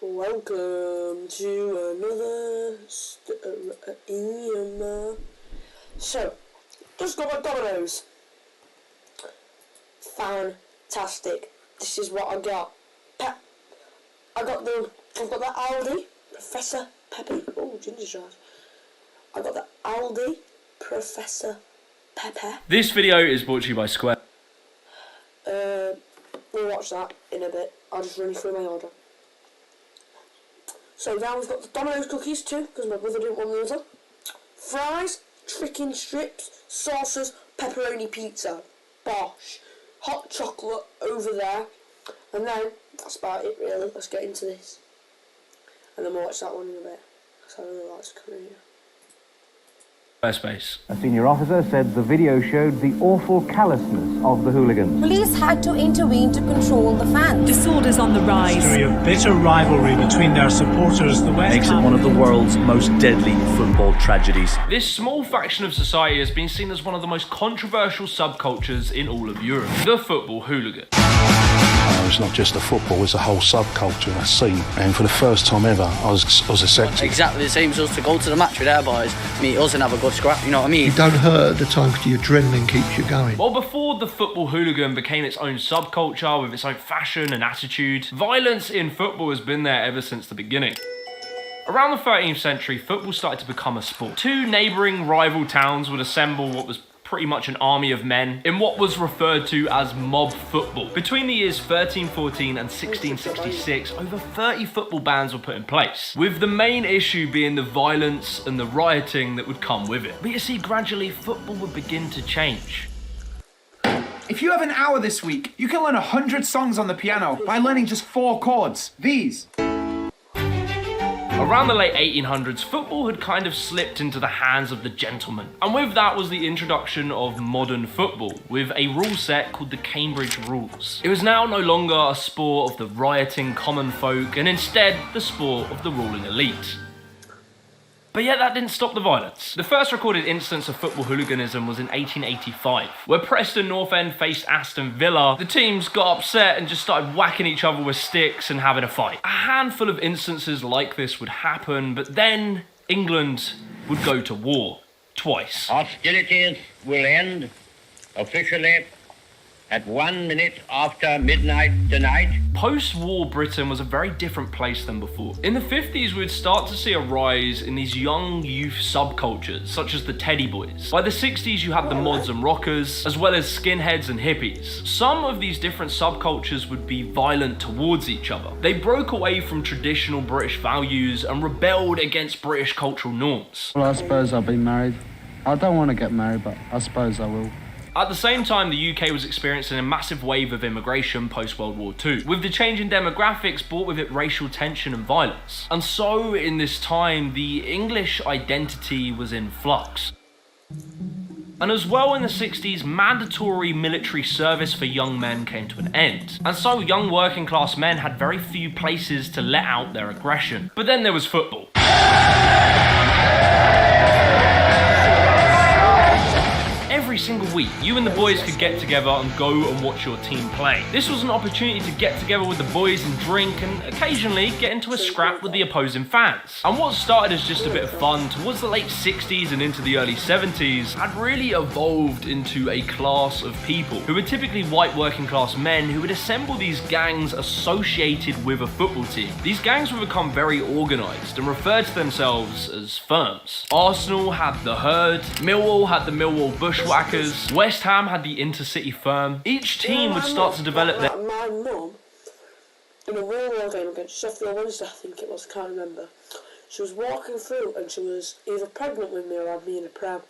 Welcome to another So, just got my Domino's. Fantastic. This is what I got. I've got the Aldi Professor Pepe. Oh, ginger jars. I got the Aldi Professor Pepe. This video is brought to you by Square. We'll watch that in a bit. I'll just run you through my order. So now we've got the Domino's cookies too, because my brother didn't want the other. Fries, chicken strips, sauces, pepperoni pizza. Bosh. Hot chocolate over there. And then, that's about it really. Let's get into this. And then we'll watch that one in a bit. Because I really like Korea. Space. A senior officer said the video showed the awful callousness of the hooligans. Police had to intervene to control the fans. Disorders on the rise. History of bitter rivalry between their supporters, the West makes it one of the world's most deadly football tragedies. This small faction of society has been seen as one of the most controversial subcultures in all of Europe. The football hooligan. It's not just the football, it's a whole subculture, a scene. And for the first time ever, I was accepted. Exactly the same as us to go to the match with our boys, meet us and have a good scrap, you know what I mean? You don't hurt at the time because your adrenaline keeps you going. Well, before the football hooligan became its own subculture with its own fashion and attitude, violence in football has been there ever since the beginning. Around the 13th century, football started to become a sport. Two neighbouring rival towns would assemble what was pretty much an army of men in what was referred to as mob football. Between the years 1314 and 1666, over 30 football bans were put in place, with the main issue being the violence and the rioting that would come with it. But you see, gradually football would begin to change. If you have an hour this week, you can learn 100 songs on the piano by learning just 4 chords. These. Around the late 1800s, football had kind of slipped into the hands of the gentlemen. And with that was the introduction of modern football, with a rule set called the Cambridge Rules. It was now no longer a sport of the rioting common folk, and instead the sport of the ruling elite. But yet that didn't stop the violence. The first recorded instance of football hooliganism was in 1885, where Preston North End faced Aston Villa. The teams got upset and just started whacking each other with sticks and having a fight. A handful of instances like this would happen, but then England would go to war. Twice. Hostilities will end officially at 1 minute after midnight tonight. Post-war Britain was a very different place than before. In the 50s, we'd start to see a rise in these young youth subcultures, such as the Teddy Boys. By the 60s, you had the mods and rockers, as well as skinheads and hippies. Some of these different subcultures would be violent towards each other. They broke away from traditional British values and rebelled against British cultural norms. Well, I suppose I'll be married. I don't want to get married, but I suppose I will. At the same time, the UK was experiencing a massive wave of immigration post-World War II, with the change in demographics brought with it racial tension and violence. And so, in this time, the English identity was in flux. And as well in the 60s, mandatory military service for young men came to an end. And so young working class men had very few places to let out their aggression. But then there was football. Every single week, you and the boys could get together and go and watch your team play. This was an opportunity to get together with the boys and drink and occasionally get into a scrap with the opposing fans. And what started as just a bit of fun towards the late 60s and into the early 70s had really evolved into a class of people who were typically white working class men who would assemble these gangs associated with a football team. These gangs would become very organised and referred to themselves as firms. Arsenal had the Herd, Millwall had the Millwall Bushwhackers, West Ham had the Intercity Firm. Each team would start to develop their... My mum, in a World game against Sheffield Wednesday, I think it was, I can't remember. She was walking through and she was either pregnant with me or had me in a pram.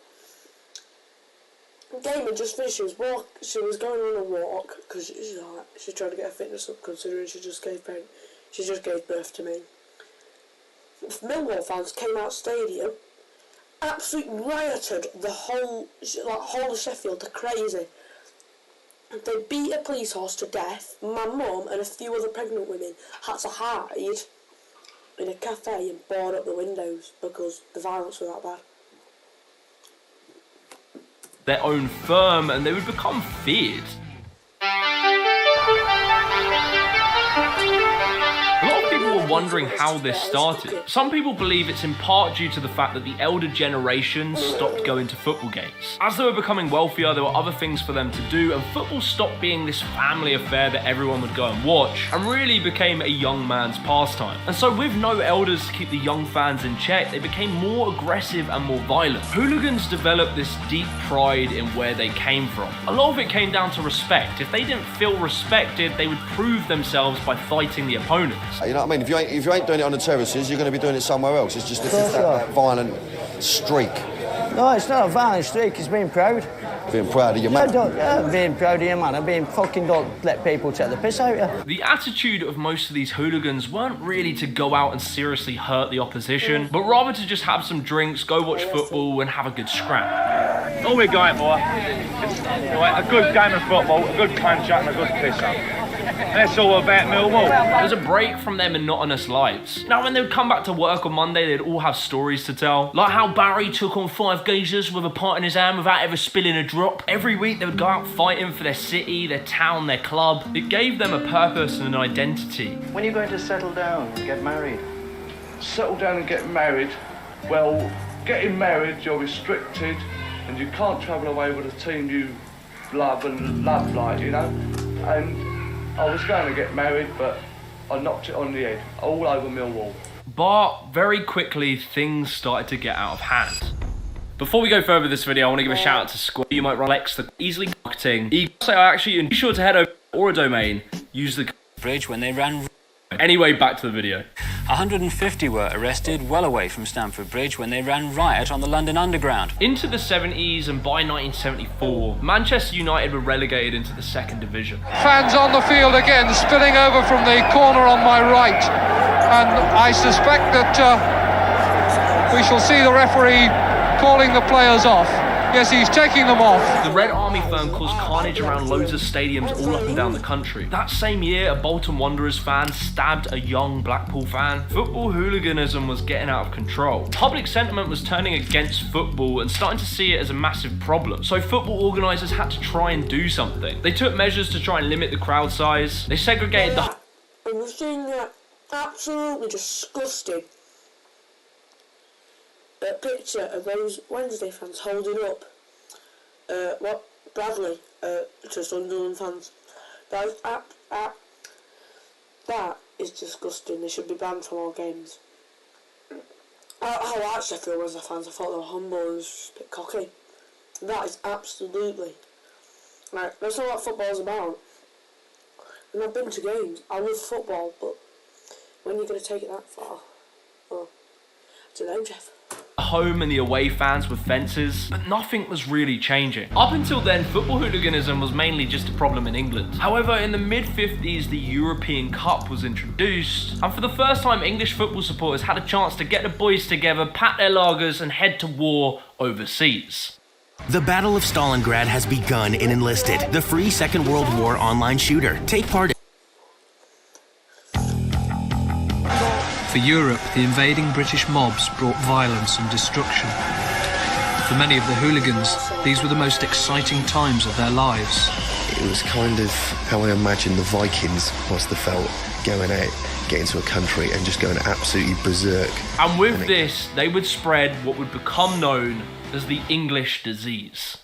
The game had just finished. She was going on a walk because she's trying to get her fitness up, considering she just gave birth to me. Millwall fans came out stadium, absolutely rioted the whole of Sheffield to crazy. They beat a police horse to death. My mum and a few other pregnant women had to hide in a cafe and board up the windows because the violence was that bad. Their own firm, and they would become feared. A lot of people were wondering how this started. Some people believe it's in part due to the fact that the elder generations stopped going to football games. As they were becoming wealthier, there were other things for them to do, and football stopped being this family affair that everyone would go and watch, and really became a young man's pastime. And so with no elders to keep the young fans in check, they became more aggressive and more violent. Hooligans developed this deep pride in where they came from. A lot of it came down to respect. If they didn't feel respected, they would prove themselves by fighting the opponents. You know what I mean? If you ain't doing it on the terraces, you're going to be doing it somewhere else. It's just that violent streak. No, it's not a violent streak, it's being proud. Being proud of your man? Yeah, being proud of your man. I'm being fucking don't let people take the piss out of you. The attitude of most of these hooligans weren't really to go out and seriously hurt the opposition, but rather to just have some drinks, go watch football and have a good scrap. All we're going for is a good game of football, a good punch up and a good piss up. That's all about Millwall. There's a break from their monotonous lives. Now, when they would come back to work on Monday, they'd all have stories to tell. Like how Barry took on 5 geezers with a pint in his hand without ever spilling a drop. Every week, they would go out fighting for their city, their town, their club. It gave them a purpose and an identity. When are you going to settle down and get married? Settle down and get married? Well, getting married, you're restricted, and you can't travel away with a team you love and love like, you know? And I was going to get married, but I knocked it on the head, all over Millwall. But very quickly, things started to get out of hand. Before we go further with this video, I want to give a shout out to Squad. You might relax the easily marketing. So actually, be sure to head over or a domain, use the bridge when they ran. Anyway, back to the video. 150 were arrested well away from Stamford Bridge when they ran riot on the London Underground. Into the 70s and by 1974, Manchester United were relegated into the 2nd Division. Fans on the field again, spilling over from the corner on my right. And I suspect that we shall see the referee calling the players off. Yes, he's taking them off. The Red Army firm caused carnage around loads of stadiums all up and down the country. That same year, a Bolton Wanderers fan stabbed a young Blackpool fan. Football hooliganism was getting out of control. Public sentiment was turning against football and starting to see it as a massive problem. So football organisers had to try and do something. They took measures to try and limit the crowd size. They segregated the... And we've seen that absolutely disgusting picture of those Wednesday fans holding up Bradley to Sunderland fans. That is disgusting. They should be banned from all games. How I actually feel as a fans, I thought they were humble and just a bit cocky. That is absolutely right. That's not what football's about. And I've been to games. I love football, but when you're going to take it that far, well, I don't know, Jeff. Home and the away fans with fences, but nothing was really changing. Up until then, football hooliganism was mainly just a problem in England. However, in the mid-50s, the European Cup was introduced, and for the first time, English football supporters had a chance to get the boys together, pat their lagers, and head to war overseas. The Battle of Stalingrad has begun in Enlisted, the free Second World War online shooter. Take part in... For Europe, the invading British mobs brought violence and destruction. For many of the hooligans, these were the most exciting times of their lives. It was kind of how I imagine the Vikings must have felt going out, getting to a country and just going absolutely berserk. And with this, they would spread what would become known as the English disease.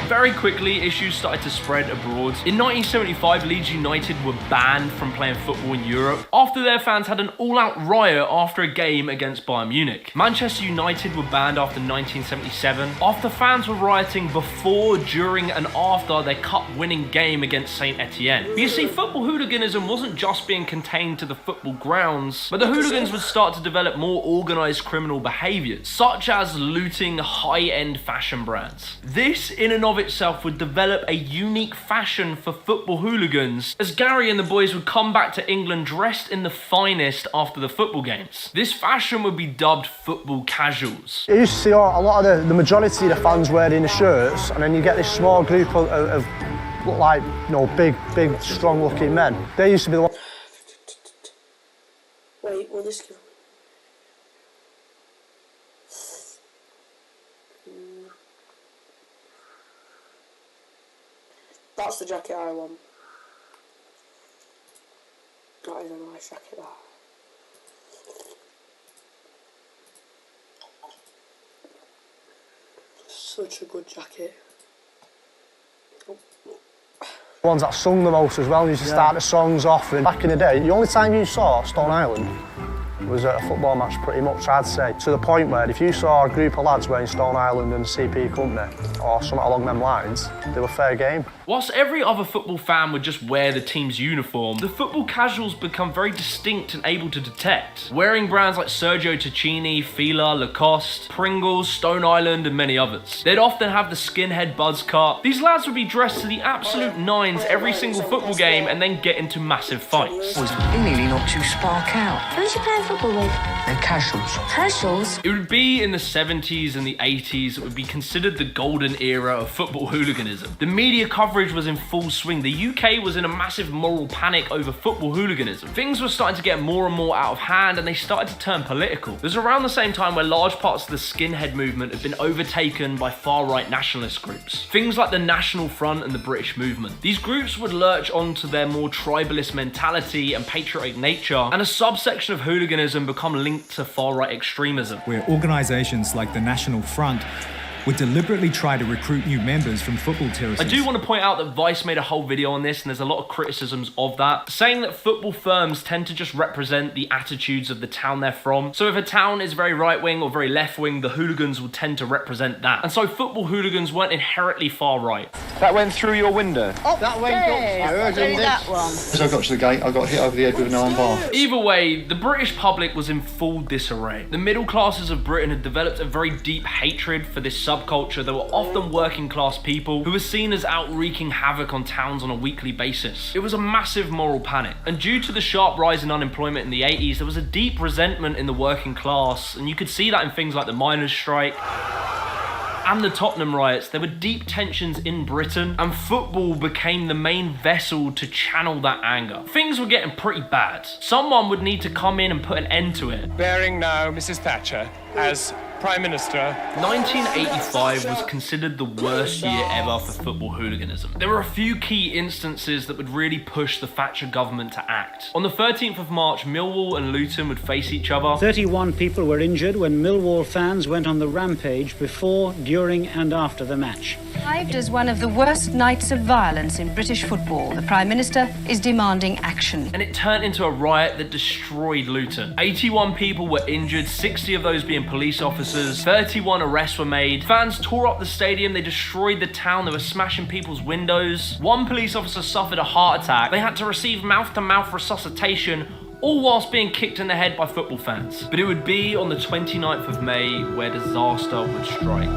Very quickly, issues started to spread abroad. In 1975, Leeds United were banned from playing football in Europe after their fans had an all-out riot after a game against Bayern Munich. Manchester United were banned after 1977 after fans were rioting before, during and after their cup-winning game against St Etienne. But you see, football hooliganism wasn't just being contained to the football grounds, but the hooligans would start to develop more organised criminal behaviours, such as looting high-end fashion brands. This, in and of itself, would develop a unique fashion for football hooligans, as Gary and the boys would come back to England dressed in the finest after the football games. This fashion would be dubbed football casuals. You used to see a lot of the majority of the fans wearing the shirts, and then you get this small group of like, you know, big, strong looking men. They used to be the ones. Wait, will this give... That's the jacket I want. That is a nice jacket, that. such a good jacket. Ones that sung the most as well, you used to start the songs off. And back in the day, the only time you saw Stone Island was at a football match, pretty much, I'd say. To the point where if you saw a group of lads wearing Stone Island and CP Company, or something along them lines, they were fair game. Whilst every other football fan would just wear the team's uniform, the football casuals become very distinct and able to detect. Wearing brands like Sergio Tacchini, Fila, Lacoste, Pringles, Stone Island and many others. They'd often have the skinhead buzz cut. These lads would be dressed to the absolute nines every single football game and then get into massive fights. He nearly knocked you spark out. Who's you playing football with? They're casuals. Casuals? It would be in the 70s and the 80s that would be considered the golden era of football hooliganism. The media coverage was in full swing. The UK was in a massive moral panic over football hooliganism. Things were starting to get more and more out of hand and they started to turn political. It was around the same time where large parts of the skinhead movement had been overtaken by far-right nationalist groups. Things like the National Front and the British movement. These groups would lurch onto their more tribalist mentality and patriotic nature, and a subsection of hooliganism become linked to far-right extremism. Where organisations like the National Front would deliberately try to recruit new members from football terraces. I do want to point out that Vice made a whole video on this and there's a lot of criticisms of that, saying that football firms tend to just represent the attitudes of the town they're from. So if a town is very right-wing or very left-wing, the hooligans will tend to represent that. And so football hooligans weren't inherently far-right. That went through your window? Oh, that went that one. As I got to the gate, I got hit over the head with an iron bar. Either way, the British public was in full disarray. The middle classes of Britain had developed a very deep hatred for this subculture. There were often working class people who were seen as out wreaking havoc on towns on a weekly basis. It was a massive moral panic. And due to the sharp rise in unemployment in the 80s, there was a deep resentment in the working class. And you could see that in things like the miners' strike and the Tottenham riots. There were deep tensions in Britain, and football became the main vessel to channel that anger. Things were getting pretty bad. Someone would need to come in and put an end to it. Bearing now Mrs. Thatcher as Prime Minister. 1985 was considered the worst year ever for football hooliganism. There were a few key instances that would really push the Thatcher government to act. On the 13th of March, Millwall and Luton would face each other. 31 people were injured when Millwall fans went on the rampage before, during and after the match. Described as one of the worst nights of violence in British football, the Prime Minister is demanding action. And it turned into a riot that destroyed Luton. 81 people were injured, 60 of those being police officers. 31 arrests were made. Fans tore up the stadium, they destroyed the town, they were smashing people's windows. One police officer suffered a heart attack. They had to receive mouth-to-mouth resuscitation, all whilst being kicked in the head by football fans. But it would be on the 29th of May where disaster would strike.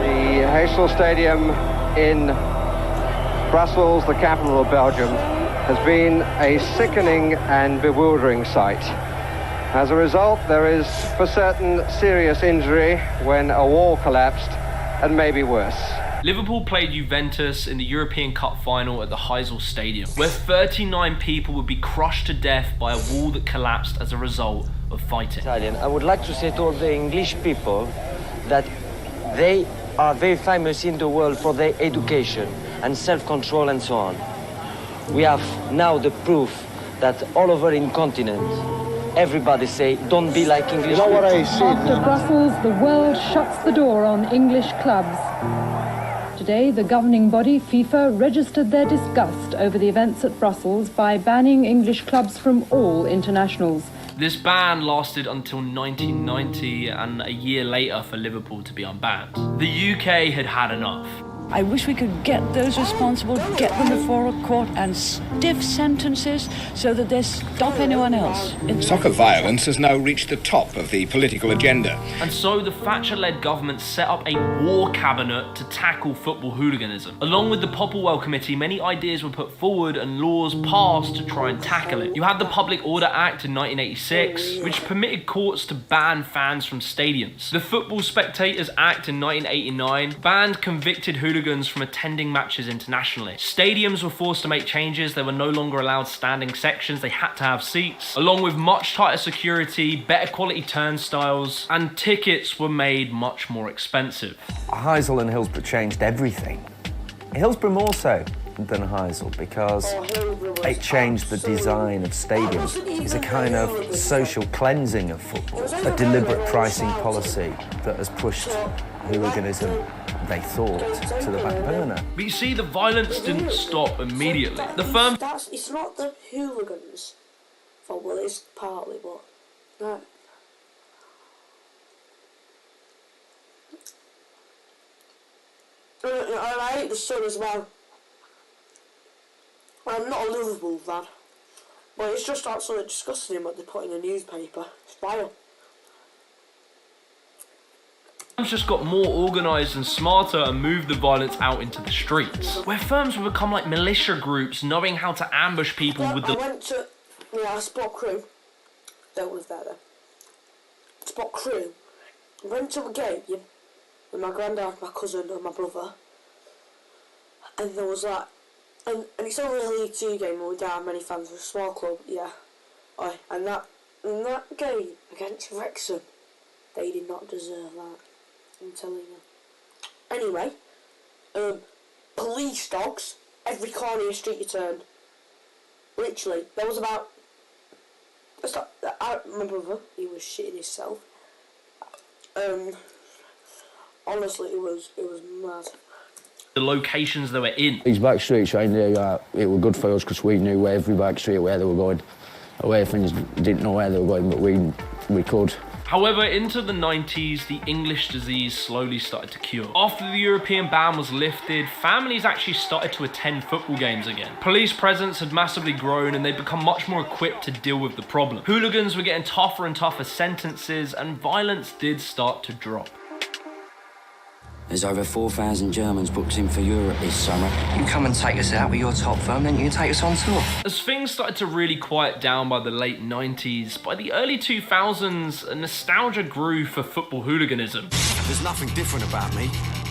The Heysel Stadium in Brussels, the capital of Belgium, has been a sickening and bewildering sight. As a result, there is for certain serious injury when a wall collapsed, and maybe worse. Liverpool played Juventus in the European Cup final at the Heysel Stadium, where 39 people would be crushed to death by a wall that collapsed as a result of fighting. I would like to say to all the English people that they are very famous in the world for their education and self-control and so on. We have now the proof that all over in continent, everybody say, don't be like English people. After Brussels, the world shuts the door on English clubs. Today, the governing body, FIFA, registered their disgust over the events at Brussels by banning English clubs from all internationals. This ban lasted until 1990 and a year later for Liverpool to be unbanned. The UK had had enough. I wish we could get those responsible, get them before a court and stiff sentences so that they stop anyone else. Soccer violence has now reached the top of the political agenda. And so the Thatcher-led government set up a war cabinet to tackle football hooliganism. Along with the Popplewell Committee, many ideas were put forward and laws passed to try and tackle it. You had the Public Order Act in 1986, which permitted courts to ban fans from stadiums. The Football Spectators Act in 1989 banned convicted hooligans from attending matches internationally. Stadiums were forced to make changes. They were no longer allowed standing sections. They had to have seats, along with much tighter security, better quality turnstiles, and tickets were made much more expensive. Heysel and Hillsborough changed everything. Hillsborough more so. than Heysel because it changed the design of stadiums. It's a kind of social cleansing of football, a deliberate pricing policy that has pushed hooliganism, they thought, to the back burner. But you see, the violence didn't stop immediately. The firm... It's not the hooligans' fault, well, it's partly, but... No. And I hate the Sun as well. I'm not a Liverpool fan, but it's just absolutely disgusting what they put in the newspaper. It's vile. Firms just got more organised and smarter and moved the violence out into the streets, where firms would become like militia groups, knowing how to ambush people with the... I went to a sport crew. Don't live there though. Sport crew. I went to a game with my granddad, my cousin and my brother, and there was like, and it's only a League 2 game and we don't have many fans, we're a small club, yeah. And that game against Wrexham, they did not deserve that, I'm telling you. Anyway, police dogs, every corner of the street you turned. Literally, there was about, my brother, he was shitting himself. Honestly, it was mad. The locations they were in. These back streets right there, it were good for us because we knew every back street where they were going. Away things didn't know where they were going, but we could. However, into the 90s, the English disease slowly started to cure. After the European ban was lifted, families actually started to attend football games again. Police presence had massively grown and they'd become much more equipped to deal with the problem. Hooligans were getting tougher and tougher sentences and violence did start to drop. There's over 4,000 Germans booked in for Europe this summer. You come and take us out with your top firm, then you can take us on tour. As things started to really quiet down by the late 90s, by the early 2000s, a nostalgia grew for football hooliganism. There's nothing different about me.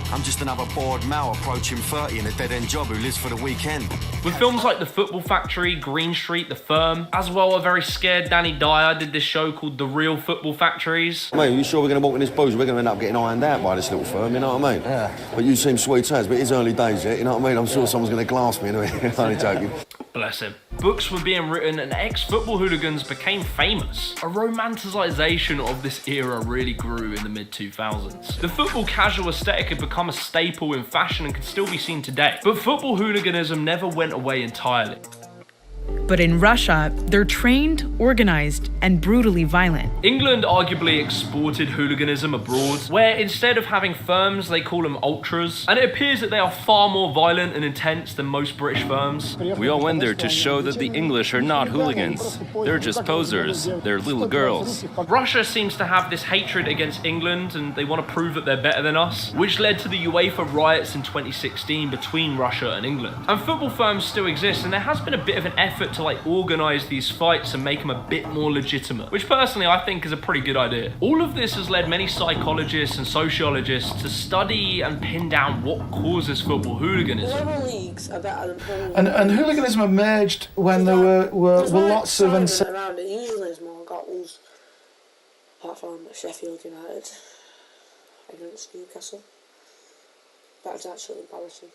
I'm just another bored Mal approaching 30 in a dead-end job who lives for the weekend. With films like The Football Factory, Green Street, The Firm, as well a very scared Danny Dyer did this show called The Real Football Factories. Mate, you sure we're going to walk in this booze? We're going to end up getting ironed out by this little firm, you know what I mean? Yeah. But you seem sweet as, but it's early days yet, you know what I mean? I'm sure someone's going to glass me anyway. Only joking. Bless him. Books were being written and ex-football hooligans became famous. A romanticisation of this era really grew in the mid-2000s. The football casual aesthetic had become a staple in fashion and can still be seen today. But football hooliganism never went away entirely. But in Russia, they're trained, organized, and brutally violent. England arguably exported hooliganism abroad, where instead of having firms, they call them ultras, and it appears that they are far more violent and intense than most British firms. We all went there to show that the English are not hooligans. They're just posers. They're little girls. Russia seems to have this hatred against England, and they want to prove that they're better than us, which led to the UEFA riots in 2016 between Russia and England. And football firms still exist, and there has been a bit of an effort to organise these fights and make them a bit more legitimate, which personally I think is a pretty good idea. All of this has led many psychologists and sociologists to study and pin down what causes football hooliganism. And hooliganism emerged when there were lots of around it. Usually there's more goals, apart from Sheffield United against Newcastle. That's actually embarrassing.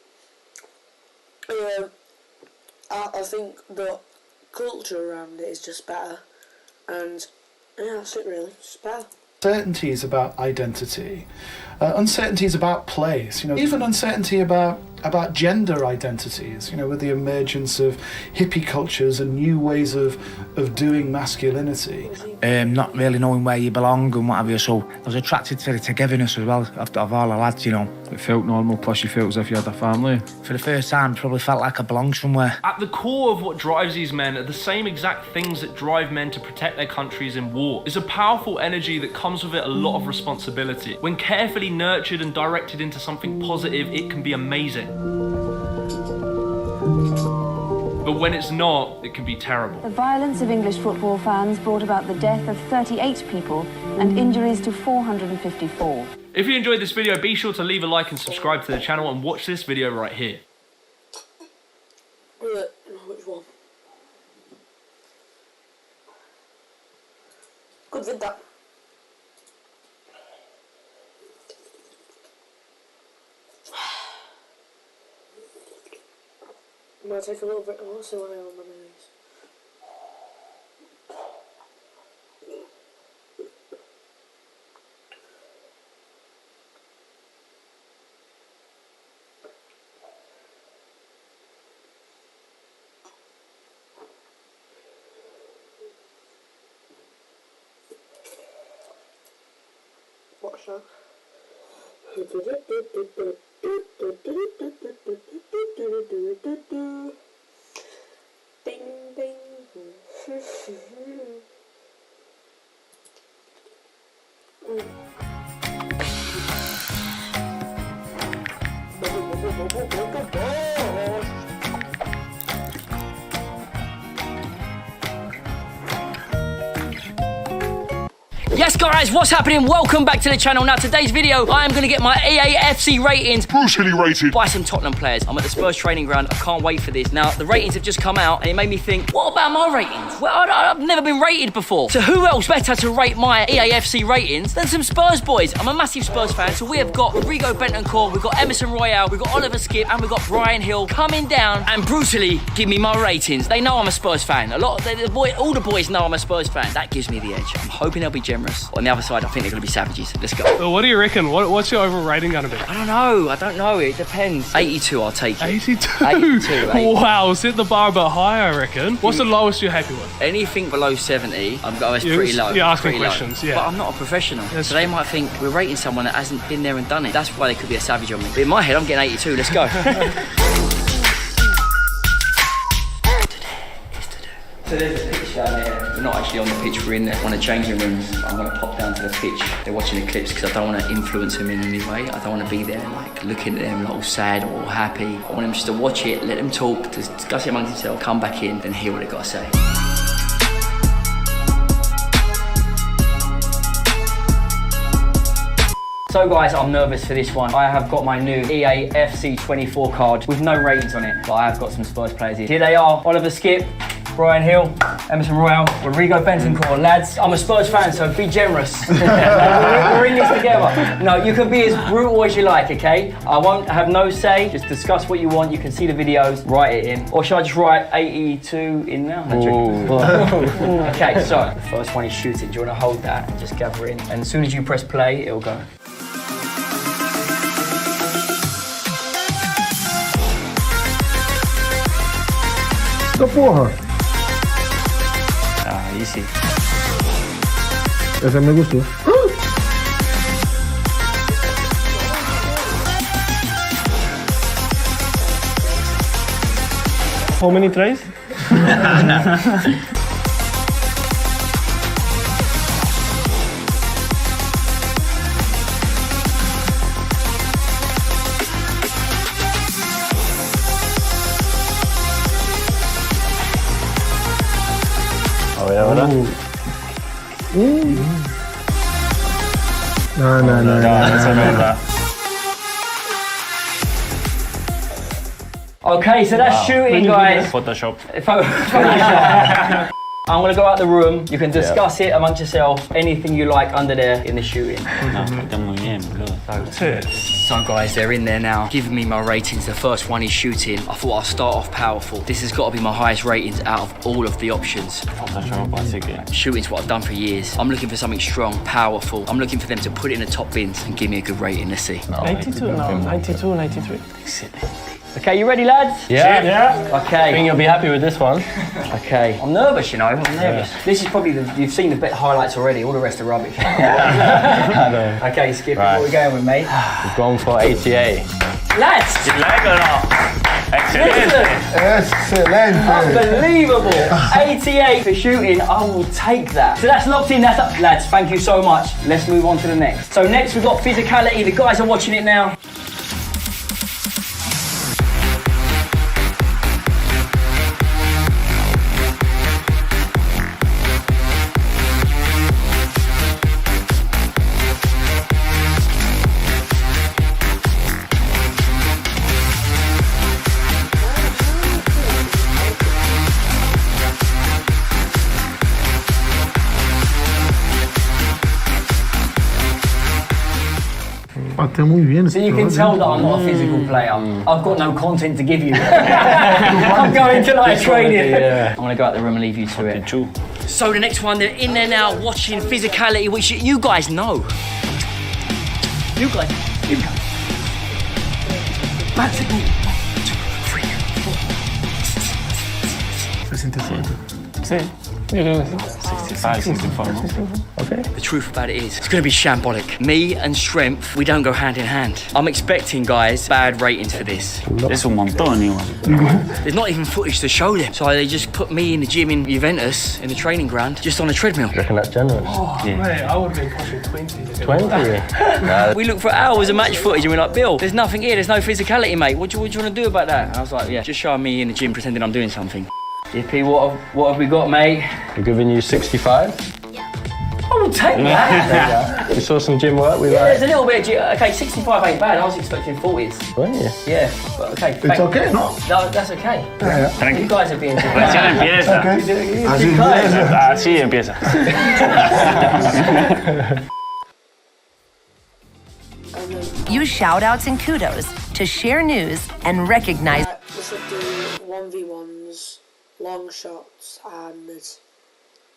I think the culture around it is just better, and yeah, that's it really, just better. Uncertainties about identity, uncertainties about place, even uncertainty about gender identities, with the emergence of hippie cultures and new ways of doing masculinity. Not really knowing where you belong and what have you, so I was attracted to the togetherness as well of all the lads, It felt normal, plus you felt as if you had a family. For the first time, probably felt like I belonged somewhere. At the core of what drives these men are the same exact things that drive men to protect their countries in war. It's a powerful energy that comes with it a lot of responsibility. When carefully nurtured and directed into something positive, it can be amazing. But when it's not, it can be terrible. The violence of English football fans brought about the death of 38 people and injuries to 454. If you enjoyed this video, be sure to leave a like and subscribe to the channel and watch this video right here. Which one? Good vid that. I'm going to take a little bit. I'll see what I am on my knees. Watch that. Ding ding. Yes guys, what's happening? Welcome back to the channel. Now today's video, I am going to get my EAFC ratings brutally rated by some Tottenham players. I'm at the Spurs training ground. I can't wait for this. Now the ratings have just come out and it made me think, what about my ratings? Well, I've never been rated before. So who else better to rate my EAFC ratings than some Spurs boys? I'm a massive Spurs fan, so we have got Rodrigo Bentancur, we've got Emerson Royale, we've got Oliver Skip, and we've got Brian Hill coming down and brutally give me my ratings. They know I'm a Spurs fan. All the boys know I'm a Spurs fan. That gives me the edge. I'm hoping they'll be generous. On the other side, I think they're going to be savages. Let's go. Well, what do you reckon? What's your overall rating going to be? I don't know. It depends. 82, I'll take it. 82? 82. Wow, set the bar a bit higher, I reckon. What's the lowest you're happy with? Anything below 70, I'm going, it's pretty low. You're asking pretty questions, low. yeah. But I'm not a professional. So they might think we're rating someone that hasn't been there and done it. That's why they could be a savage on me. But in my head, I'm getting 82. Let's go. So there's a pitch down there. We're not actually on the pitch, we're in one of the changing rooms. I'm going to pop down to the pitch. They're watching the clips because I don't want to influence them in any way. I don't want to be there like looking at them like all sad or happy. I want them just to watch it, let them talk, discuss it amongst themselves, come back in and hear what they've got to say. So guys, I'm nervous for this one. I have got my new EAFC 24 card with no ratings on it, but I have got some Spurs players here. Here they are, Oliver Skip, Brian Hill, Emerson Royale, Rodrigo Bentancur. Lads, I'm a Spurs fan, so be generous. we're in this together. No, you can be as brutal as you like, okay? I won't have no say, just discuss what you want. You can see the videos, write it in. Or should I just write 82 in now? Okay, so the first one is shooting. Do you want to hold that and just gather in? And as soon as you press play, it'll go. Da porra! Ah, easy. Essa me gostou. How many tries? Ahora. No. Okay, so that's shooting, guys. Photoshop. I'm gonna go out the room. You can discuss it amongst yourself. Anything you like under there in the shooting. So guys, they're in there now, giving me my ratings. The first one is shooting. I thought I'll start off powerful. This has got to be my highest ratings out of all of the options. Shooting's what I've done for years. I'm looking for something strong, powerful. I'm looking for them to put it in the top bins and give me a good rating. Let's see. 92, no, 92, 93. Okay, you ready, lads? Yeah. Okay. I think you'll be happy with this one. Okay. I'm nervous, you know. I'm nervous. Yeah. This is probably you've seen the bit highlights already. All the rest are rubbish. Okay, Skip. Right. What are we going with, mate? We've gone for 88. Lads. You like it or not? Excellent. Unbelievable. 88 for shooting. I will take that. So that's locked in. That's up, lads. Thank you so much. Let's move on to the next. So next we've got physicality. The guys are watching it now. Até fue muy bien. So you can tell that I'm not a physical player. I've got no content to give you. I'm going to like training. I'm going to go out the room and leave you to it. So the next one, they're in there now watching physicality, which you guys know. You guys. Back to me. 1, 2, 3, 4. Se siente fuerte. Sí. Yo creo que sí. 65, 64, ¿no? Okay. The truth about it is, it's going to be shambolic. Me and strength, we don't go hand in hand. I'm expecting, guys, bad ratings for this. Es un montón igual. There's not even footage to show them. So they just put me in the gym in Juventus, in the training ground, just on a treadmill. You reckon that's generous? Oh, Yeah. mate, I would be pushing 20. 20? Yeah. We look for hours of match footage and we're like, Bill, there's nothing here, there's no physicality, mate. What do you want to do about that? And I was like, yeah, just show me in the gym pretending I'm doing something. Yippee, what have we got, mate? We're giving you 65? I will take that. We saw some gym work. Yeah, there's a little bit of gym. Okay, 65 ain't bad. I was expecting 40s. Weren't you? Yeah, but okay. It's okay, no? No, that's okay. You guys are being too Recién empieza. Así empieza. Use shout-outs and kudos to share news and recognize. We should do 1v1s, long shots, and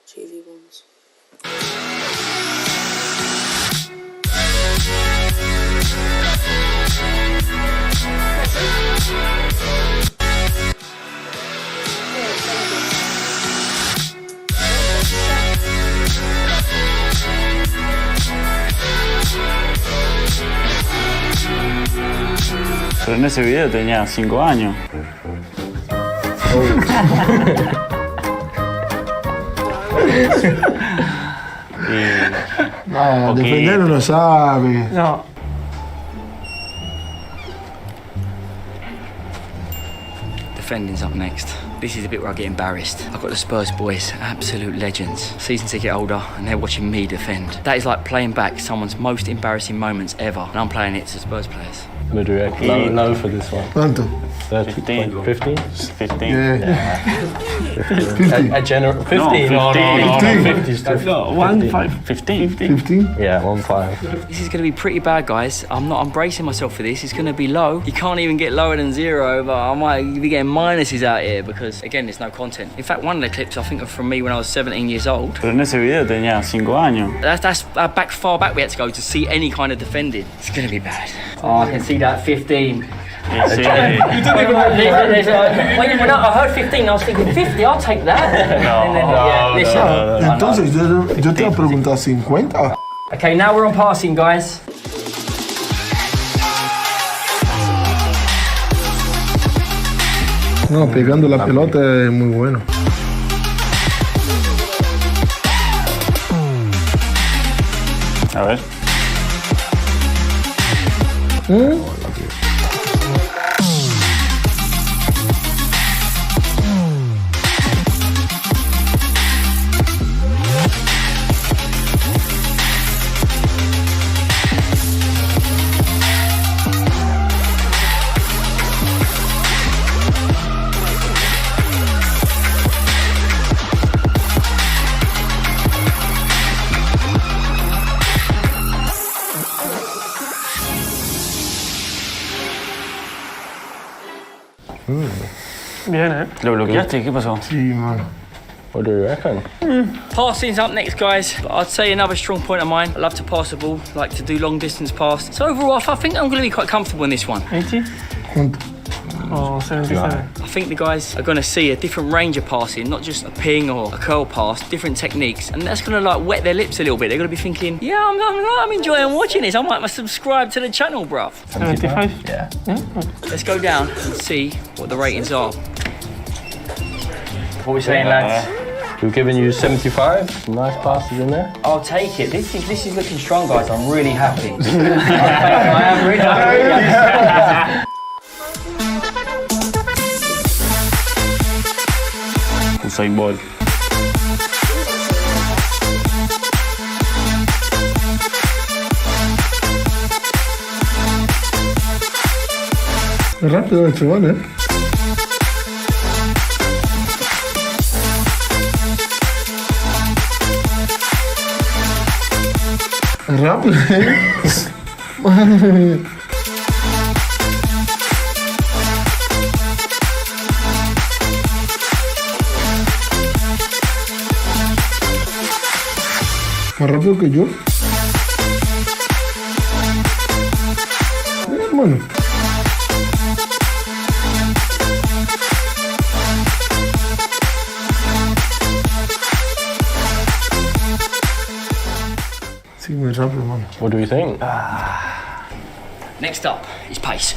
2v1s. Pero en ese video tenía 5 años. No, defender no lo sabe. No. Defending's up next. This is a bit where I get embarrassed. I've got the Spurs boys, absolute legends. Season ticket holder, and they're watching me defend. That is like playing back someone's most embarrassing moments ever, and I'm playing it to Spurs players. What do you reckon? No for this one. ¿Cuánto? 15. 15? 15. Yeah. 50. A general 50? No, 15. No, 50 is too. No, 1, 5, 15. 15? Yeah, 1, 5. This is going to be pretty bad, guys. I'm bracing myself for this. It's going to be low. You can't even get lower than 0, but I might be getting minuses out here because, again, there's no content. In fact, one of the clips I think are from me when I was 17 years old. Pero en ese video tenía 5 años. That's far back we had to go to see any kind of defending. It's going to be bad. Oh, I can see that 15. Sí. When I heard 15, I was thinking 50, I'll take that. No. Entonces yo te voy a preguntar 50. Okay, now we're on passing, guys. No, pegando la pelota es muy bueno. A ver. Bien, ¿eh? ¿Lo bloqueaste? ¿Qué pasó? Sí, man. What do you reckon? Passing's up next, guys. I'd say another strong point of mine. I love to pass the ball, like to do long distance pass. So overall, I think I'm going to be quite comfortable in this one. 80? Oh, 77. I think the guys are going to see a different range of passing, not just a ping or a curl pass, different techniques, and that's going to like wet their lips a little bit. They're going to be thinking, yeah, I'm enjoying watching this. I might subscribe to the channel, bruv. 75? Yeah. Let's go down and see what the ratings are. What are we saying, lads? We've given you 75. Some nice passes in there. I'll take it. This is looking strong, guys. I'm really happy. I am really happy. Usain Bolt. Rápido el chaval, ¿eh? Rápido, ¿eh? Más rápido que yo. Hermano. Sí, muy rápido, hermano. What do you think? Next up is pace.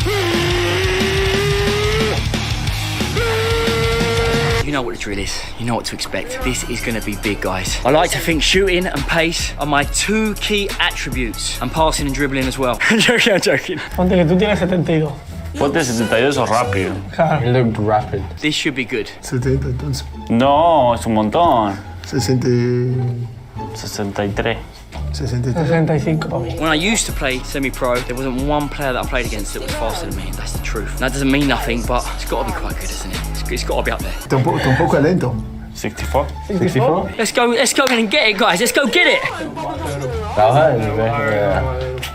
You know what the drill is. You know what to expect. This is going to be big, guys. I like to think shooting and pace are my two key attributes. And passing and dribbling as well. I'm joking. Ponte que tú tienes 72. Ponte 72 rápido. You looked rapid. This should be good. 70 entonces. No, es un montón. 63. 63. 65 para mí. When I used to play semi-pro, there wasn't one player that I played against that was faster than me. That's the truth. And that doesn't mean nothing, but it's got to be quite good, isn't it? It's got to be up there. Está un poco lento. 64. 64? Let's go and get it, guys. Let's go get it.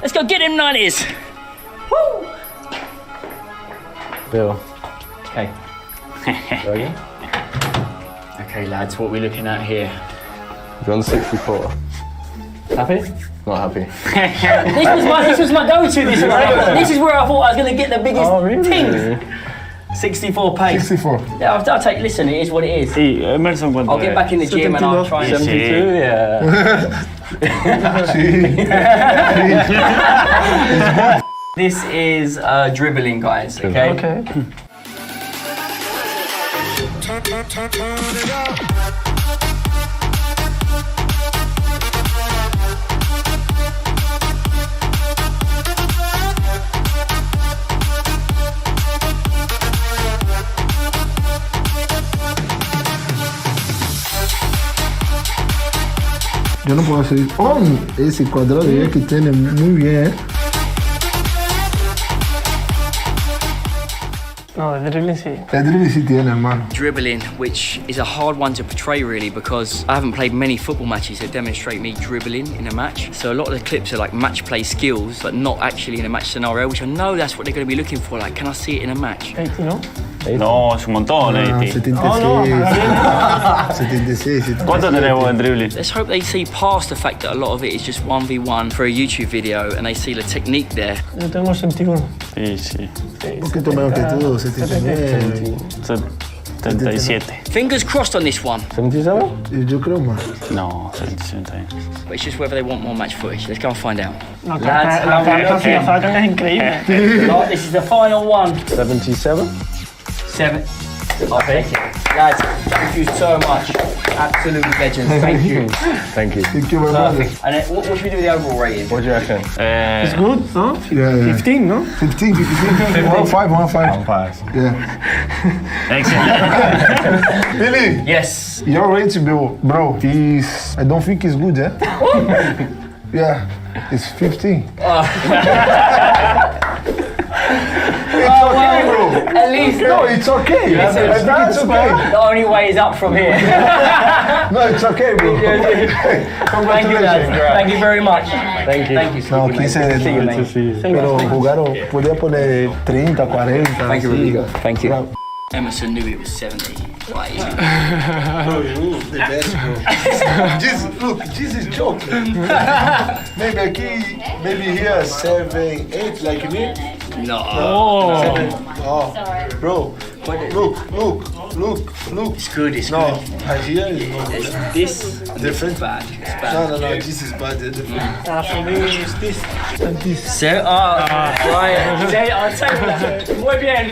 Let's go get him 90s. Woo! Bill. Okay. Okay, lads, what are we looking at here? You're on 64. Happy? Not happy. this was my go-to. This is where I thought I was going to get the biggest thing. 64 pace. 64. Yeah, I'll take. Listen, it is what it is. Sí, Emerson, I'll get back in the gym and I'll try and 72, yeah. This is dribbling, guys. Okay. Okay. Yo no puedo hacer. ¡Oh! Ese cuadrado de que tiene muy bien, No, the dribbling sí. El dribbling sí tiene, hermano. Dribbling, which is a hard one to portray really because I haven't played many football matches that demonstrate me dribbling in a match. So a lot of the clips are like match play skills, but not actually in a match scenario, which I know that's what they're going to be looking for. Like, can I see it in a match? 80, ¿no? No, es un montón, 80. 76. ¿Cuánto tenemos en dribbling? Let's hope they see past the fact that a lot of it is just 1v1 for a YouTube video and they see the technique there. Yo tengo 71. Sí, sí. Un poquito menos que tú, 79. 77. Fingers crossed on this one. 77? Yo creo más. No, 77 también. But it's just whether they want more match footage. Let's go and find out. No, la carta si la sacan es increíble. This is the final one. 77? 7. Oh, thank you. Lads, thank you so much. Absolutely legends. Thank you. Thank you. Thank you very much. Perfect. And what should we do with the overall rating? What do you reckon? It's good, no? Yeah. 15, no? 15. 1 5. Yeah. Excellent. Billy. Yes. Your rating, bro, is. I don't think it's good, eh? Yeah. It's 15. It's okay, bro. At least. No, it's okay. I think it's okay. The only way is up from here. No, it's okay, bro. Thank you, lads. Thank you very much. Thank you. Thank you. No, 15 pero jugaron, podía poner 30, 40. Thank you, Rodrigo. Thank you. Claro. Emerson knew it was 70. Right. Bro, you the best, bro. Jesus is joking. Maybe here 7, 8 like me. No. Oh. 7. Oh, bro. Look. It's good. It's No, good. here is no. This Different. is bad. It's bad. No. This is bad. Different. For me, it's this. And this. Right. I'll take that. Muy bien.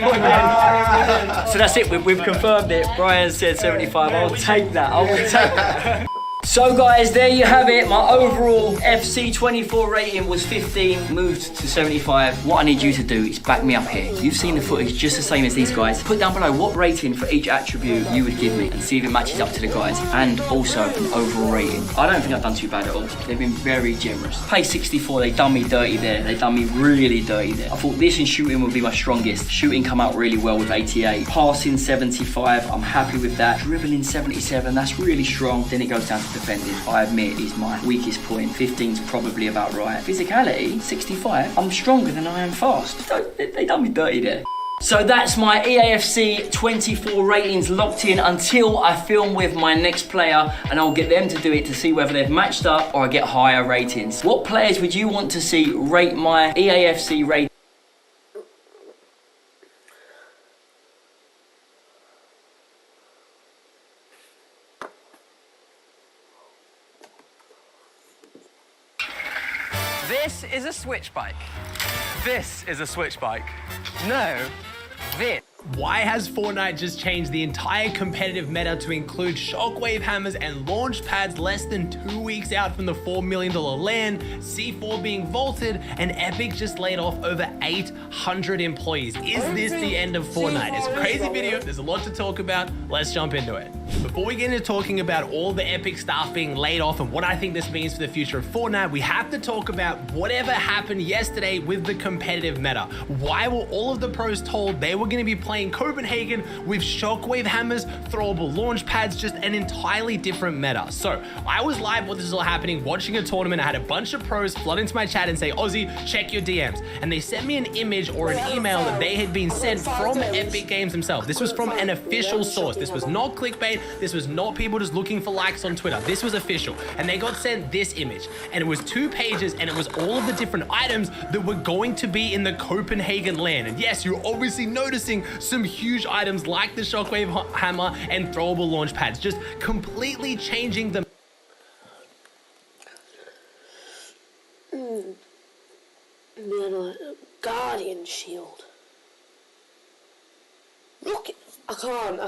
So that's it. We've confirmed it. Brian said 75. I'll take that. I will take that. So guys, there you have it. My overall FC24 rating was 15, moved to 75. What I need you to do is back me up here. You've seen the footage just the same as these guys. Put down below what rating for each attribute you would give me and see if it matches up to the guys. And also an overall rating. I don't think I've done too bad at all. They've been very generous. Pace 64, they done me dirty there. They done me really dirty there. I thought this and shooting would be my strongest. Shooting come out really well with 88. Passing 75, I'm happy with that. Dribbling 77, that's really strong. Then it goes down to defended, I admit, is my weakest point. 15's probably about right. Physicality, 65. I'm stronger than I am fast. They done me dirty there. So that's my EAFC 24 ratings locked in until I film with my next player, and I'll get them to do it to see whether they've matched up or I get higher ratings. What players would you want to see rate my EAFC rating? This is a switch bike. This is a switch bike. No, this. Why has Fortnite just changed the entire competitive meta to include shockwave hammers and launch pads less than 2 weeks out from the $4 million LAN, C4 being vaulted, and Epic just laid off over 800 employees? Is this the end of Fortnite? It's a crazy video, there's a lot to talk about, let's jump into it. Before we get into talking about all the Epic staff being laid off and what I think this means for the future of Fortnite, we have to talk about whatever happened yesterday with the competitive meta. Why were all of the pros told they were going to be playing Copenhagen with shockwave hammers, throwable launch pads, just an entirely different meta? So I was live while this was all happening, watching a tournament. I had a bunch of pros flood into my chat and say, Ozzy, check your DMs. And they sent me an image or an email that they had been sent from Epic Games themselves. This was from an official source. This was not clickbait. This was not people just looking for likes on Twitter. This was official. And they got sent this image. And it was 2 pages, and it was all of the different items that were going to be in the Copenhagen LAN. And yes, you're obviously noticing some huge items like the shockwave hammer and throwable launch pads, just completely changing the Guardian shield. Look, I can't.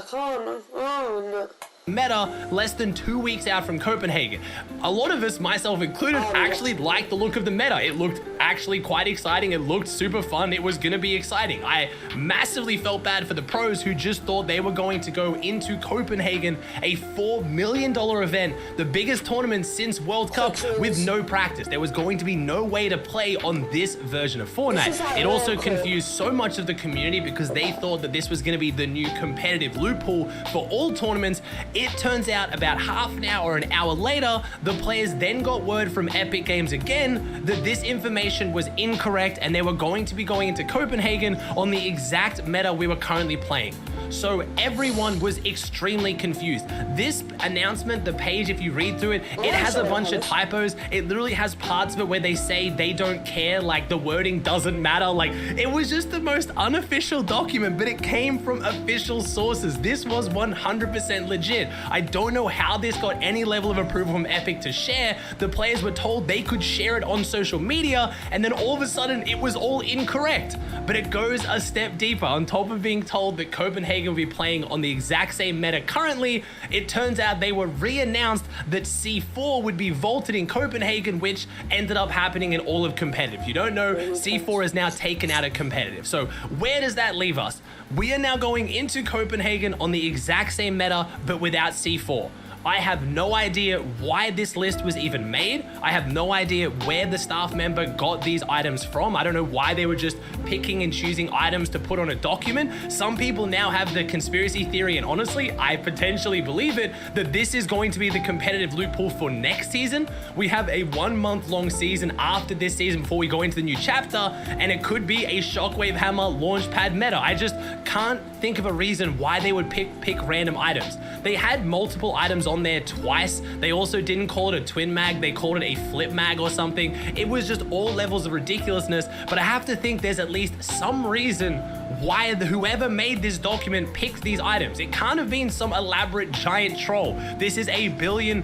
meta less than 2 weeks out from Copenhagen. A lot of us, myself included, actually liked the look of the meta. It looked actually quite exciting. It looked super fun. It was gonna be exciting. I massively felt bad for the pros who just thought they were going to go into Copenhagen, a $4 million event, the biggest tournament since World Cup, with no practice. There was going to be no way to play on this version of Fortnite. It also confused so much of the community because they thought that this was gonna be the new competitive loophole for all tournaments. It turns out about half an hour or an hour later, the players then got word from Epic Games again that this information was incorrect and they were going to be going into Copenhagen on the exact meta we were currently playing. So everyone was extremely confused. This announcement, the page, if you read through it, it has a bunch of typos. It literally has parts of it where they say they don't care, like the wording doesn't matter. Like, it was just the most unofficial document, but it came from official sources. This was 100% legit. I don't know how this got any level of approval from Epic to share. The players were told they could share it on social media, and then all of a sudden it was all incorrect. But it goes a step deeper. On top of being told that Copenhagen will be playing on the exact same meta currently, it turns out they were re-announced that C4 would be vaulted in Copenhagen, which ended up happening in all of competitive. If you don't know, C4 is now taken out of competitive. So where does that leave us? We are now going into Copenhagen on the exact same meta, but without C4. I have no idea why this list was even made. I have no idea where the staff member got these items from. I don't know why they were just picking and choosing items to put on a document. Some people now have the conspiracy theory, and honestly, I potentially believe it, that this is going to be the competitive loophole for next season. We have a 1 month long season after this season before we go into the new chapter, and it could be a shockwave hammer launchpad meta. I just can't think of a reason why they would pick random items. They had multiple items on there twice. They also didn't call it a twin mag, they called it a flip mag or something. It was just all levels of ridiculousness, but I have to think there's at least some reason why whoever made this document picked these items. It can't have been some elaborate giant troll. This is $1 billion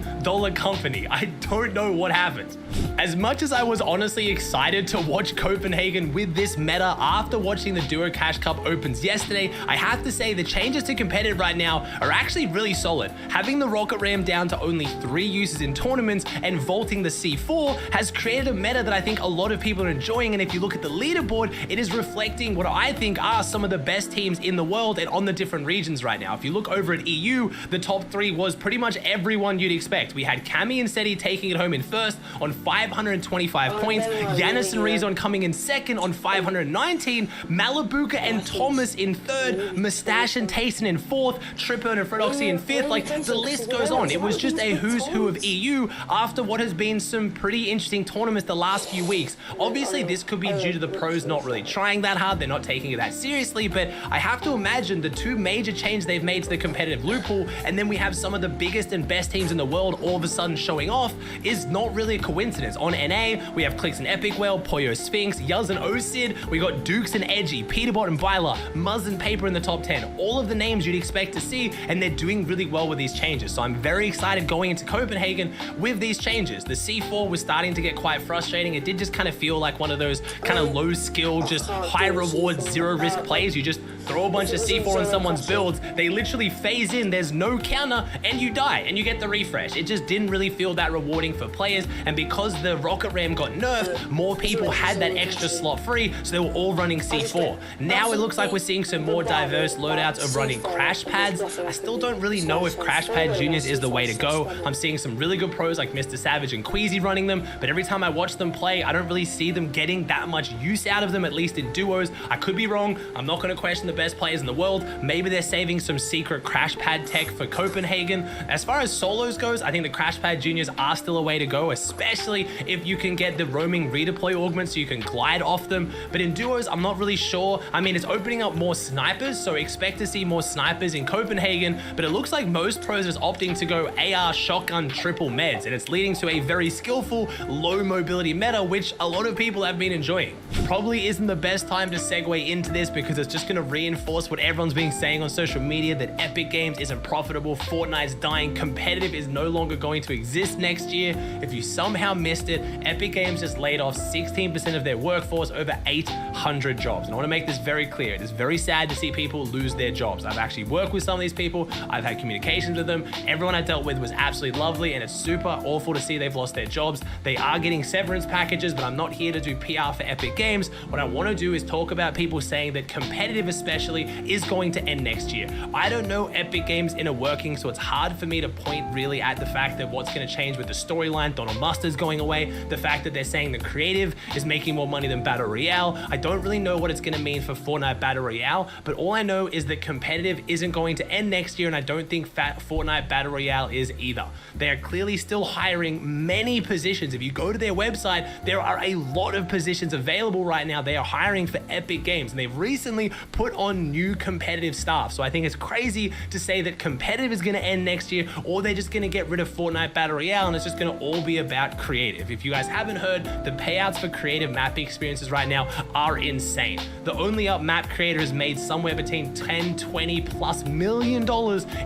company. I don't know what happened. As much as I was honestly excited to watch Copenhagen with this meta after watching the Duo Cash Cup Opens yesterday, I have to say the changes to competitive right now are actually really solid. Having the rocket ram down to only 3 uses in tournaments and vaulting the C4 has created a meta that I think a lot of people are enjoying, and if you look at the leaderboard, it is reflecting what I think are some of the best teams in the world and on the different regions right now. If you look over at EU, the top 3 was pretty much everyone you'd expect. We had Cammy and Seti taking it home in first on 525 points, Yanis and Rezon coming in second on 519, Malibuka and Thomas in third, Mustache and Tayson in fourth, Tripper and Fredoxy in fifth. Like, the list goes goes on. It was just a who's who of EU after what has been some pretty interesting tournaments the last few weeks. Obviously, this could be due to the pros not really trying that hard. They're not taking it that seriously, but I have to imagine the two major changes they've made to the competitive loot pool, and then we have some of the biggest and best teams in the world all of a sudden showing off, is not really a coincidence. On NA, we have Clicks and Epic Whale, Pollo Sphinx, Yuz and Osid, we got Dukes and Edgy, Peterbot and Byler, Muzz and Paper in the top 10. All of the names you'd expect to see, and they're doing really well with these changes. So I'm very excited going into Copenhagen with these changes. The C4 was starting to get quite frustrating. It did just kind of feel like one of those kind of low skill, just high reward, zero risk plays. You just throw a bunch of C4 on someone's builds, they literally phase in, there's no counter, and you die, and you get the refresh. It just didn't really feel that rewarding for players, and because the rocket ram got nerfed, more people had that extra slot free, so they were all running C4. Now it looks like we're seeing some more diverse loadouts of running crash pads. I still don't really know if crash pad juniors is the way to go. I'm seeing some really good pros like Mr. Savage and Queasy running them, but every time I watch them play, I don't really see them getting that much use out of them, at least in duos. I could be wrong. I'm not going to question the best players in the world. Maybe they're saving some secret crash pad tech for Copenhagen. As far as solos goes, I think the crash pad juniors are still a way to go, especially if you can get the roaming redeploy augments so you can glide off them. But in duos, I'm not really sure. I mean, it's opening up more snipers, so expect to see more snipers in Copenhagen, but it looks like most pros is opting to go AR shotgun triple meds, and it's leading to a very skillful low mobility meta, which a lot of people have been enjoying. Probably isn't the best time to segue into this because it's just going to reinforce what everyone's been saying on social media, that Epic Games isn't profitable, Fortnite's dying, competitive is no longer going to exist next year. If you somehow missed it, Epic Games just laid off 16% of their workforce, over 800 jobs. And I want to make this very clear. It is very sad to see people lose their jobs. I've actually worked with some of these people. I've had communications with them. Everyone I dealt with was absolutely lovely, and it's super awful to see they've lost their jobs. They are getting severance packages, but I'm not here to do PR for Epic Games. What I want to do is talk about people saying that competitive especially is going to end next year. I don't know Epic Games inner working, so it's hard for me to point really at the fact that what's going to change with the storyline. Donald Mustard's going away. The fact that they're saying the creative is making more money than Battle Royale. I don't really know what it's going to mean for Fortnite Battle Royale, but all I know is that competitive isn't going to end next year, and I don't think Fortnite Battle Royale is either. They are clearly still hiring many positions. If you go to their website, there are a lot of positions available right now. They are hiring for Epic Games, and they've recently put on new competitive staff. So I think it's crazy to say that competitive is going to end next year, or they're just going to get rid of Fortnite Battle Royale, and it's just going to all be about creative. If you guys haven't heard, the payouts for creative map experiences right now are insane. The Only Up map creator has made somewhere between 10, 20 plus $1 million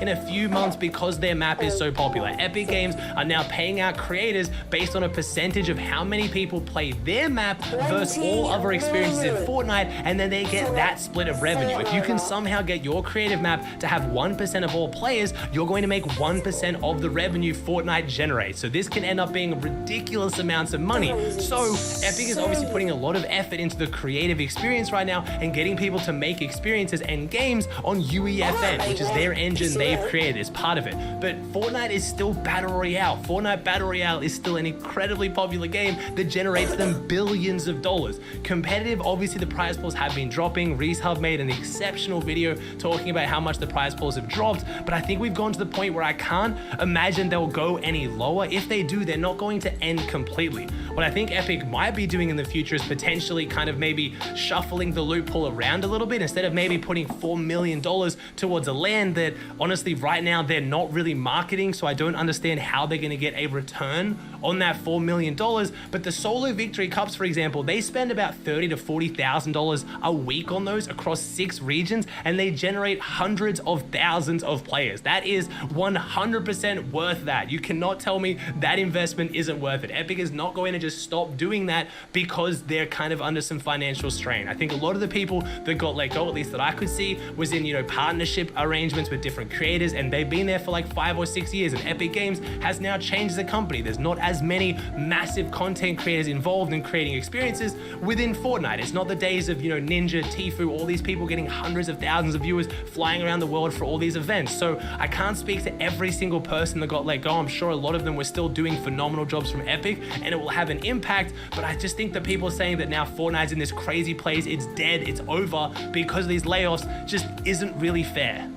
in a few months because their map is so popular. Epic Games are now paying out creators based on a percentage of how many people play their map versus all other experiences in Fortnite, and then they get that split of revenue. If you can somehow get your creative map to have 1% of all players, you're going to make 1% of the revenue Fortnite generates. So this can end up being ridiculous amounts of money. So Epic is obviously putting a lot of effort into the creative experience right now and getting people to make experiences and games on UEFN, which is their engine they've created as part of it. But Fortnite is still Battle Royale. Fortnite Battle Royale is still an incredibly popular game that generates them billions of dollars. Competitive, obviously the prize pools have been dropping. Reese Hub made an exceptional video talking about how much the prize pools have dropped, but I think we've gone to the point where I can't imagine they'll go any lower. If they do, they're not going to end completely. What I think Epic might be doing in the future is potentially kind of maybe shuffling the loot pool around a little bit, instead of maybe putting $4 million towards a land that honestly right now they're not really marketing, so I don't understand how they're going to get a return on that $4 million. But the solo victory cups, for example, they spend about $30,000 to $40,000 a week on those across 6 regions, and they generate hundreds of thousands of players. That is 100% worth that. You cannot tell me that investment isn't worth it. Epic is not going to just stop doing that because they're kind of under some financial strain. I think a lot of the people that got let go, at least that I could see, was in, partnership arrangements with different creators, and they've been there for like 5 or 6 years, and Epic Games has now changed the company. There's not as many massive content creators involved in creating experiences within Fortnite. It's not the days of, Ninja, Tfue, all these people getting hundreds of thousands of viewers flying around the world for all these events. So I can't speak to every single person that got let go. I'm sure a lot of them were still doing phenomenal jobs from Epic, and it will have an impact, but I just think that people saying that now Fortnite's in this crazy place, it's dead, it's over because of these layoffs, just isn't really fair.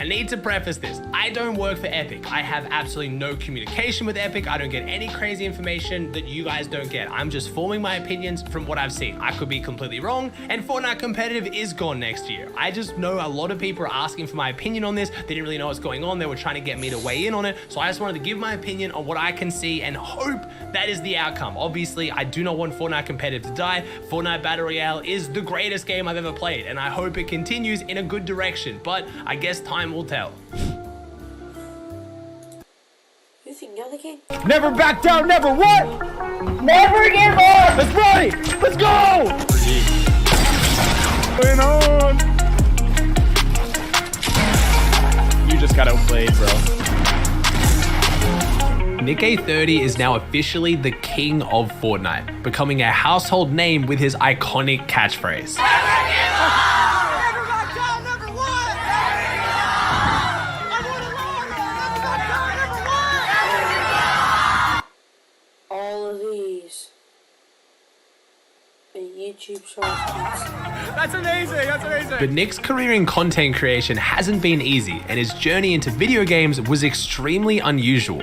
I need to preface this. I don't work for Epic. I have absolutely no communication with Epic. I don't get any crazy information that you guys don't get. I'm just forming my opinions from what I've seen. I could be completely wrong, and Fortnite Competitive is gone next year. I just know a lot of people are asking for my opinion on this. They didn't really know what's going on. They were trying to get me to weigh in on it. So I just wanted to give my opinion on what I can see and hope that is the outcome. Obviously, I do not want Fortnite Competitive to die. Fortnite Battle Royale is the greatest game I've ever played, and I hope it continues in a good direction, but I guess time will tell. You think you're the king? Never back down, never what? Never give up! Let's ride! Let's go! Going on! You just got outplayed, bro. Nick-A30 is now officially the king of Fortnite, becoming a household name with his iconic catchphrase. All of these are YouTube shorts. That's amazing, that's amazing. But Nick's career in content creation hasn't been easy, and his journey into video games was extremely unusual.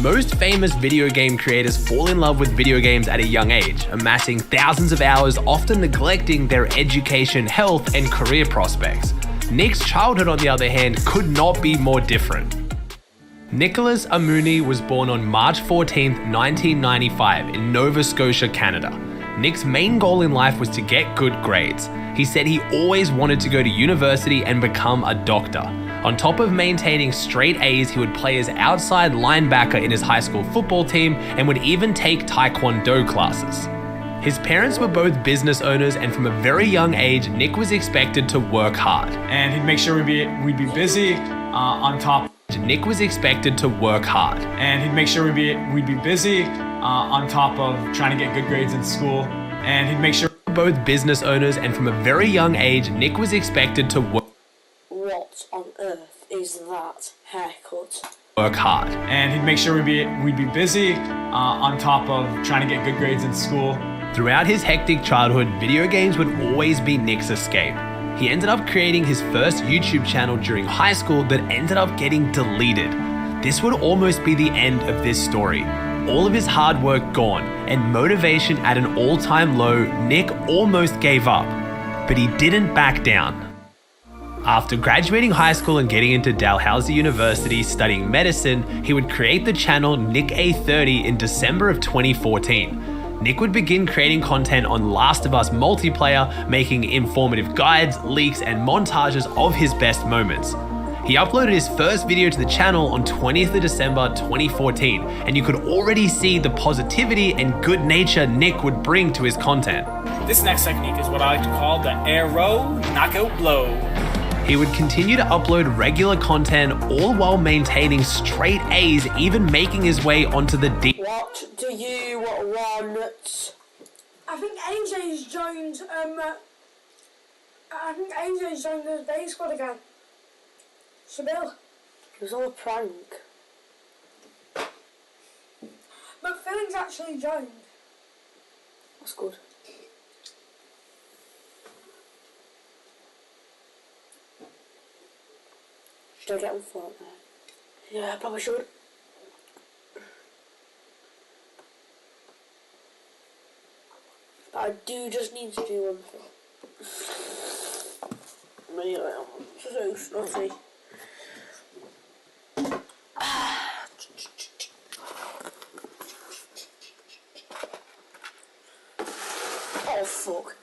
Most famous video game creators fall in love with video games at a young age, amassing thousands of hours, often neglecting their education, health, and career prospects. Nick's childhood, on the other hand, could not be more different. Nicholas Amuni was born on March 14th, 1995 in Nova Scotia, Canada. Nick's main goal in life was to get good grades. He said he always wanted to go to university and become a doctor. On top of maintaining straight A's, he would play as outside linebacker in his high school football team and would even take Taekwondo classes. His parents were both business owners, and from a very young age, Nick was expected to work hard. And he'd make sure we'd be busy on top. Nick was expected to work hard. And he'd make sure we'd be busy on top of trying to get good grades in school. And he'd make sure both business owners, and from a very young age, Nick was expected to work on earth is that haircut? Work hard. And he'd make sure we'd be busy on top of trying to get good grades in school. Throughout his hectic childhood, video games would always be Nick's escape. He ended up creating his first YouTube channel during high school that ended up getting deleted. This would almost be the end of this story. All of his hard work gone, and motivation at an all-time low, Nick almost gave up. But he didn't back down. After graduating high school and getting into Dalhousie University studying medicine, he would create the channel Nick-A30 in December of 2014. Nick would begin creating content on Last of Us multiplayer, making informative guides, leaks, and montages of his best moments. He uploaded his first video to the channel on 20th of December 2014, and you could already see the positivity and good nature Nick would bring to his content. This next technique is what I like to call the arrow knockout blow. He would continue to upload regular content, all while maintaining straight A's, even making his way onto the D. What do you want? I think AJ's joined, the base squad again. Shabil. It was all a prank. But Phil's actually joined. That's good. Should I get on Fortnite? Yeah, I probably should. But I do just need to do one thing. Me, I am so snotty. Oh, fuck.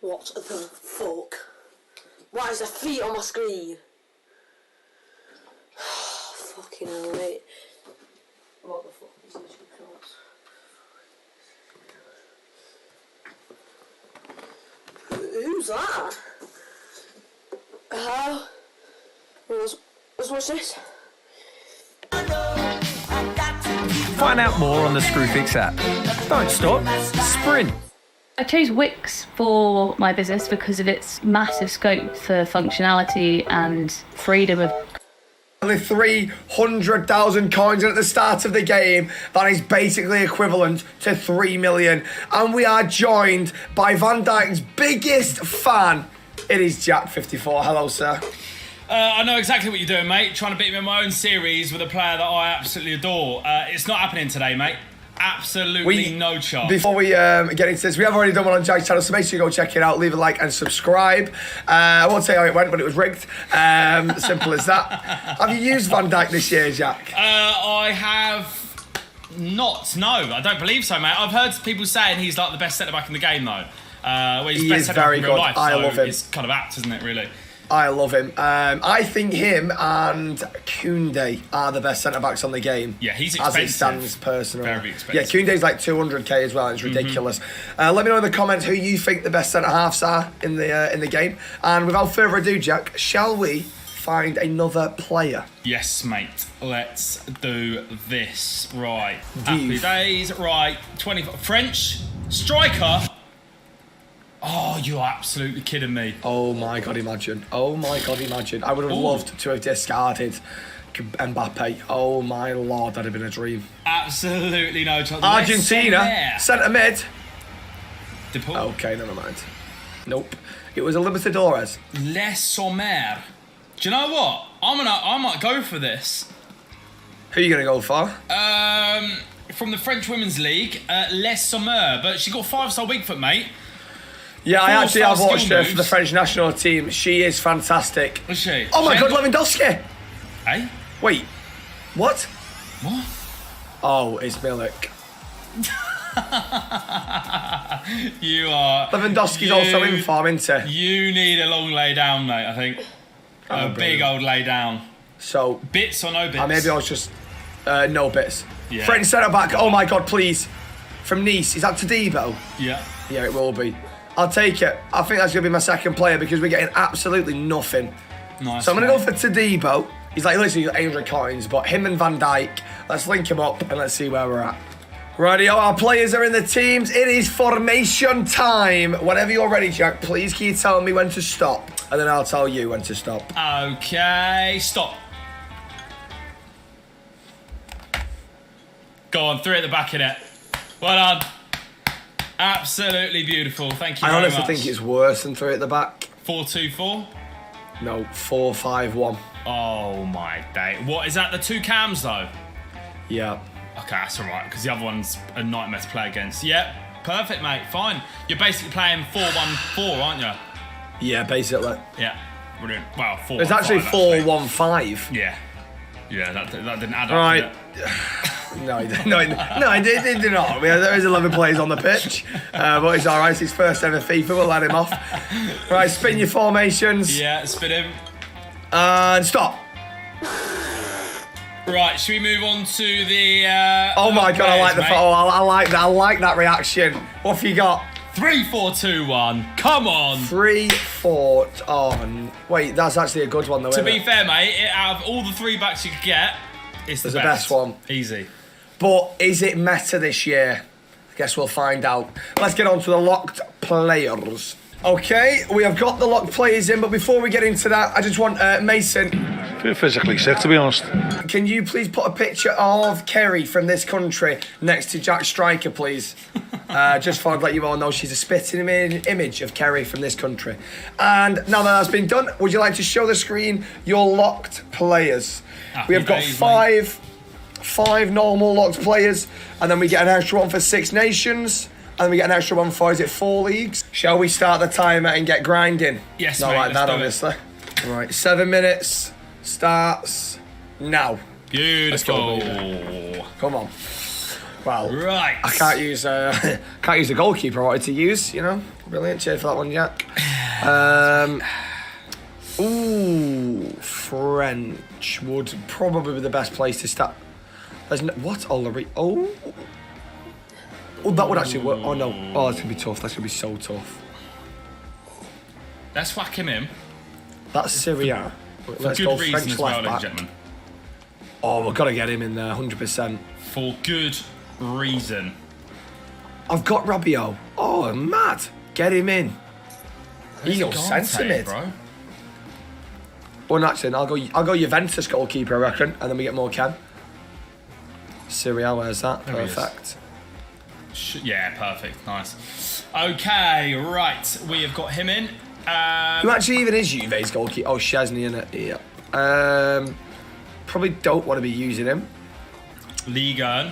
What the fuck? Why is there feet on my screen? Fucking hell, mate. What the fuck is this? Who's that? What's this? Find out more on the Screwfix app. Don't stop, sprint. I chose Wix for my business because of its massive scope for functionality and freedom of... Only 300,000 coins at the start of the game. That is basically equivalent to 3 million. And we are joined by Van Dijk's biggest fan. It is Jack54. Hello, sir. I know exactly what you're doing, mate. Trying to beat me in my own series with a player that I absolutely adore. It's not happening today, mate. Absolutely no chance. Before we get into this, we have already done one on Jack's channel, so make sure you go check it out, leave a like and subscribe. I won't say how it went, but it was rigged. Simple as that. Have you used Van Dijk this year, Jack? I have not, no. I don't believe so, mate. I've heard people saying he's like the best centre-back in the game, though. Well, he's He best is centre-back very in real good. life, I so love him. It's kind of apt, isn't it, really? I love him. I think him and Koundé are the best centre-backs on the game. Yeah, he's expensive. As it stands, personally. Very expensive. Yeah, Koundé's like 200k as well. It's ridiculous. Let me know in the comments who you think the best centre-halves are in the game. And without further ado, Jack, shall we find another player? Yes, mate. Let's do this. Right. Happy days. Right. 24. French striker. Oh, you're absolutely kidding me. Oh my God, imagine. Oh my God, imagine. I would have loved to have discarded Mbappe. Oh my Lord, that'd have been a dream. Absolutely no chance. Argentina, centre mid. DePaul. Okay, never mind. Nope. It was a Libertadores. Les Sommer. Do you know what? I might go for this. Who are you going to go for? From the French Women's League, Les Sommer. But she got 5-star weak foot, mate. Yeah, I actually have watched her for the French national team. She is fantastic. Is she? Oh my God, Lewandowski! Hey? Wait, what? What? Oh, it's Milik. You are... Lewandowski's also in form, isn't he? You need a long lay down, mate, I think. A big old lay down. So... Bits or no bits? Maybe I was just... no bits. Yeah. French centre-back, oh my God, please. From Nice, is that Todibo? Yeah. Yeah, it will be. I'll take it. I think that's going to be my second player because we're getting absolutely nothing. Nice. So I'm going to go for Todibo. He's like literally 800 coins, but him and Van Dijk, let's link him up and let's see where we're at. Rightio, our players are in the teams. It is formation time. Whenever you're ready, Jack, please can you tell me when to stop? And then I'll tell you when to stop. Okay, stop. Go on, 3 at the back of it. Well done. Absolutely beautiful. Thank you very much. I honestly think it's worse than 3 at the back. 4-2-4? No, 4-5-1. Oh my day. What, is that the 2 cams though? Yeah. Okay, that's alright, because the other one's a nightmare to play against. Yep, perfect, mate, fine. You're basically playing 4-1-4, aren't you? Yeah, basically. Yeah, brilliant. Well, 4-1-5. It's actually 4-1-5. Yeah. Yeah, that didn't add up. Right. No, it did not. There is 11 players on the pitch, but it's all right. It's his first ever FIFA. We'll let him off. Right, spin your formations. Yeah, spin him. And stop. Right, should we move on to the? Oh my God, I like the photo. I like that. I like that reaction. What have you got? 3-4-2-1. Come on. 3-4 on. Wait, that's actually a good one though. To be fair, mate, out of all the 3 backs you could get, it's the best one. Easy. But is it meta this year? I guess we'll find out. Let's get on to the locked players. Okay, we have got the locked players in, but before we get into that, I just want Mason. I feel physically sick, to be honest. Can you please put a picture of Kerry from this country next to Jack Striker, please? Just for I'd let you all know she's a spitting image of Kerry from this country. And now that that's been done, would you like to show the screen your locked players? We have got five normal locked players, and then we get an extra one for 6 nations, and then we get an extra one for, is it 4 leagues? Shall we start the timer and get grinding? Yes, Not mate, like that, obviously. Right, 7 minutes starts now. Beautiful. Come on. Well, right. I can't use the goalkeeper I wanted to use. You know, brilliant. Cheers for that one, Jack. Ooh, French would probably be the best place to start. There's no, what? Oh, that would actually work. Oh no. Oh, that's gonna be tough. That's gonna be so tough. Let's whack him in. That's Syria. Let's good go reason French as well, left ladies back. and gentlemen. Oh, we've got to get him in there, 100%. For good reason. I've got Rabiot. Oh, mad. Get him in. He goes Gante, centre-mid. bro. Well, actually, I'll go Juventus goalkeeper, I reckon, and then we get more Ken. Syria, where's that? There he is. Perfect. Yeah, perfect. Nice. Okay, right. We have got him in. Who actually even is Juve's goalkeeper? Oh, Szczesny, innit? Yeah. Probably don't want to be using him. Ligue 1.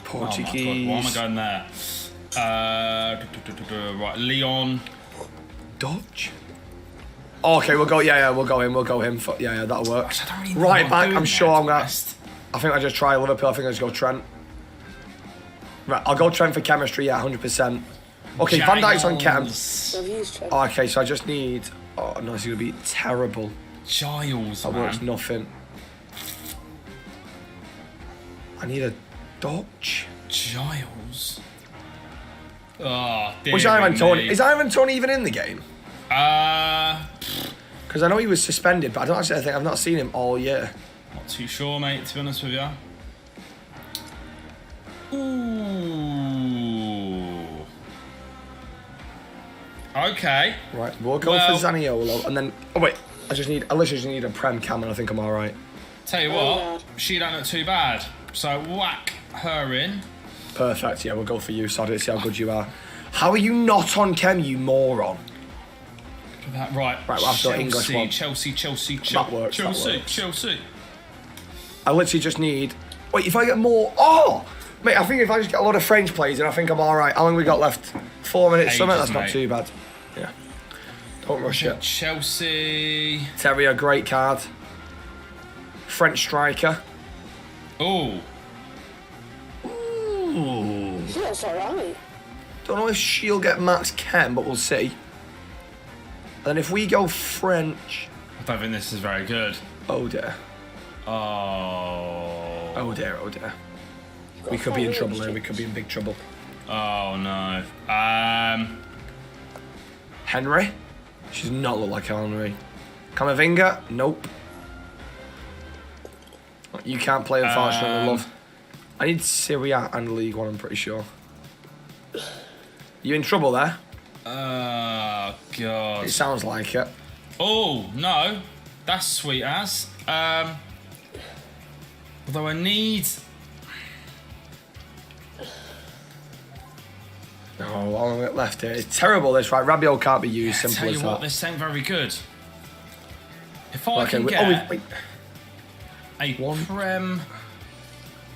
Portuguese. Oh my God, why am I going there? Right, Leon. Dutch. Oh, okay, we'll go. Yeah, we'll go him. Yeah, that'll work. Really Right back. I'm sure I'm gonna. best. I think I just try Liverpool. I think I just go Trent. Right, I'll go Trent for chemistry. Yeah, 100%. Okay, Van Dijk's on chem. Oh, okay, so I just need. Oh no, it's gonna be terrible. Giles, that man. works nothing. I need a Dutch. Giles. Oh, What's Ivan Toney? Is Ivan Toney even in the game? Because I know he was suspended, but I don't actually think I've not seen him all year. Not too sure, mate, to be honest with you. Ooh. Okay. Right, we'll go for Zaniolo, and then. Oh wait, I literally just need a Prem cam, and I think I'm all right. Tell you what, she don't look too bad. So whack her in. Perfect. Yeah, we'll go for you, Soddy. See how good you are. How are you not on chem, you moron? Right. Right, we'll have to go English one. Chelsea. That works. Chelsea. I literally just need. Wait, if I get more. Oh, mate, I think if I just get a lot of French players, then I think I'm all right. How long we got left? 4 minutes. Something. That's not too bad. Yeah. Don't rush it. Chelsea. Terrier, great card. French striker. Oh. Ooh. That's alright. Don't know if she'll get max chem, but we'll see. And then if we go French. I don't think this is very good. Oh dear. Oh. Oh dear. We could be in trouble here. We could be in big trouble. Oh no. Henry? She does not look like Henry. Camavinga? Nope. You can't play, unfortunately, love. I need Syria and League One, I'm pretty sure. You in trouble there? Oh, God. It sounds like it. Oh, no. That's sweet as. Although I need... No, all of it left here. It's terrible, this, right? Rabiot can't be used, simple tell as you that. what, this ain't very good. If I can wait, get wait. a Prem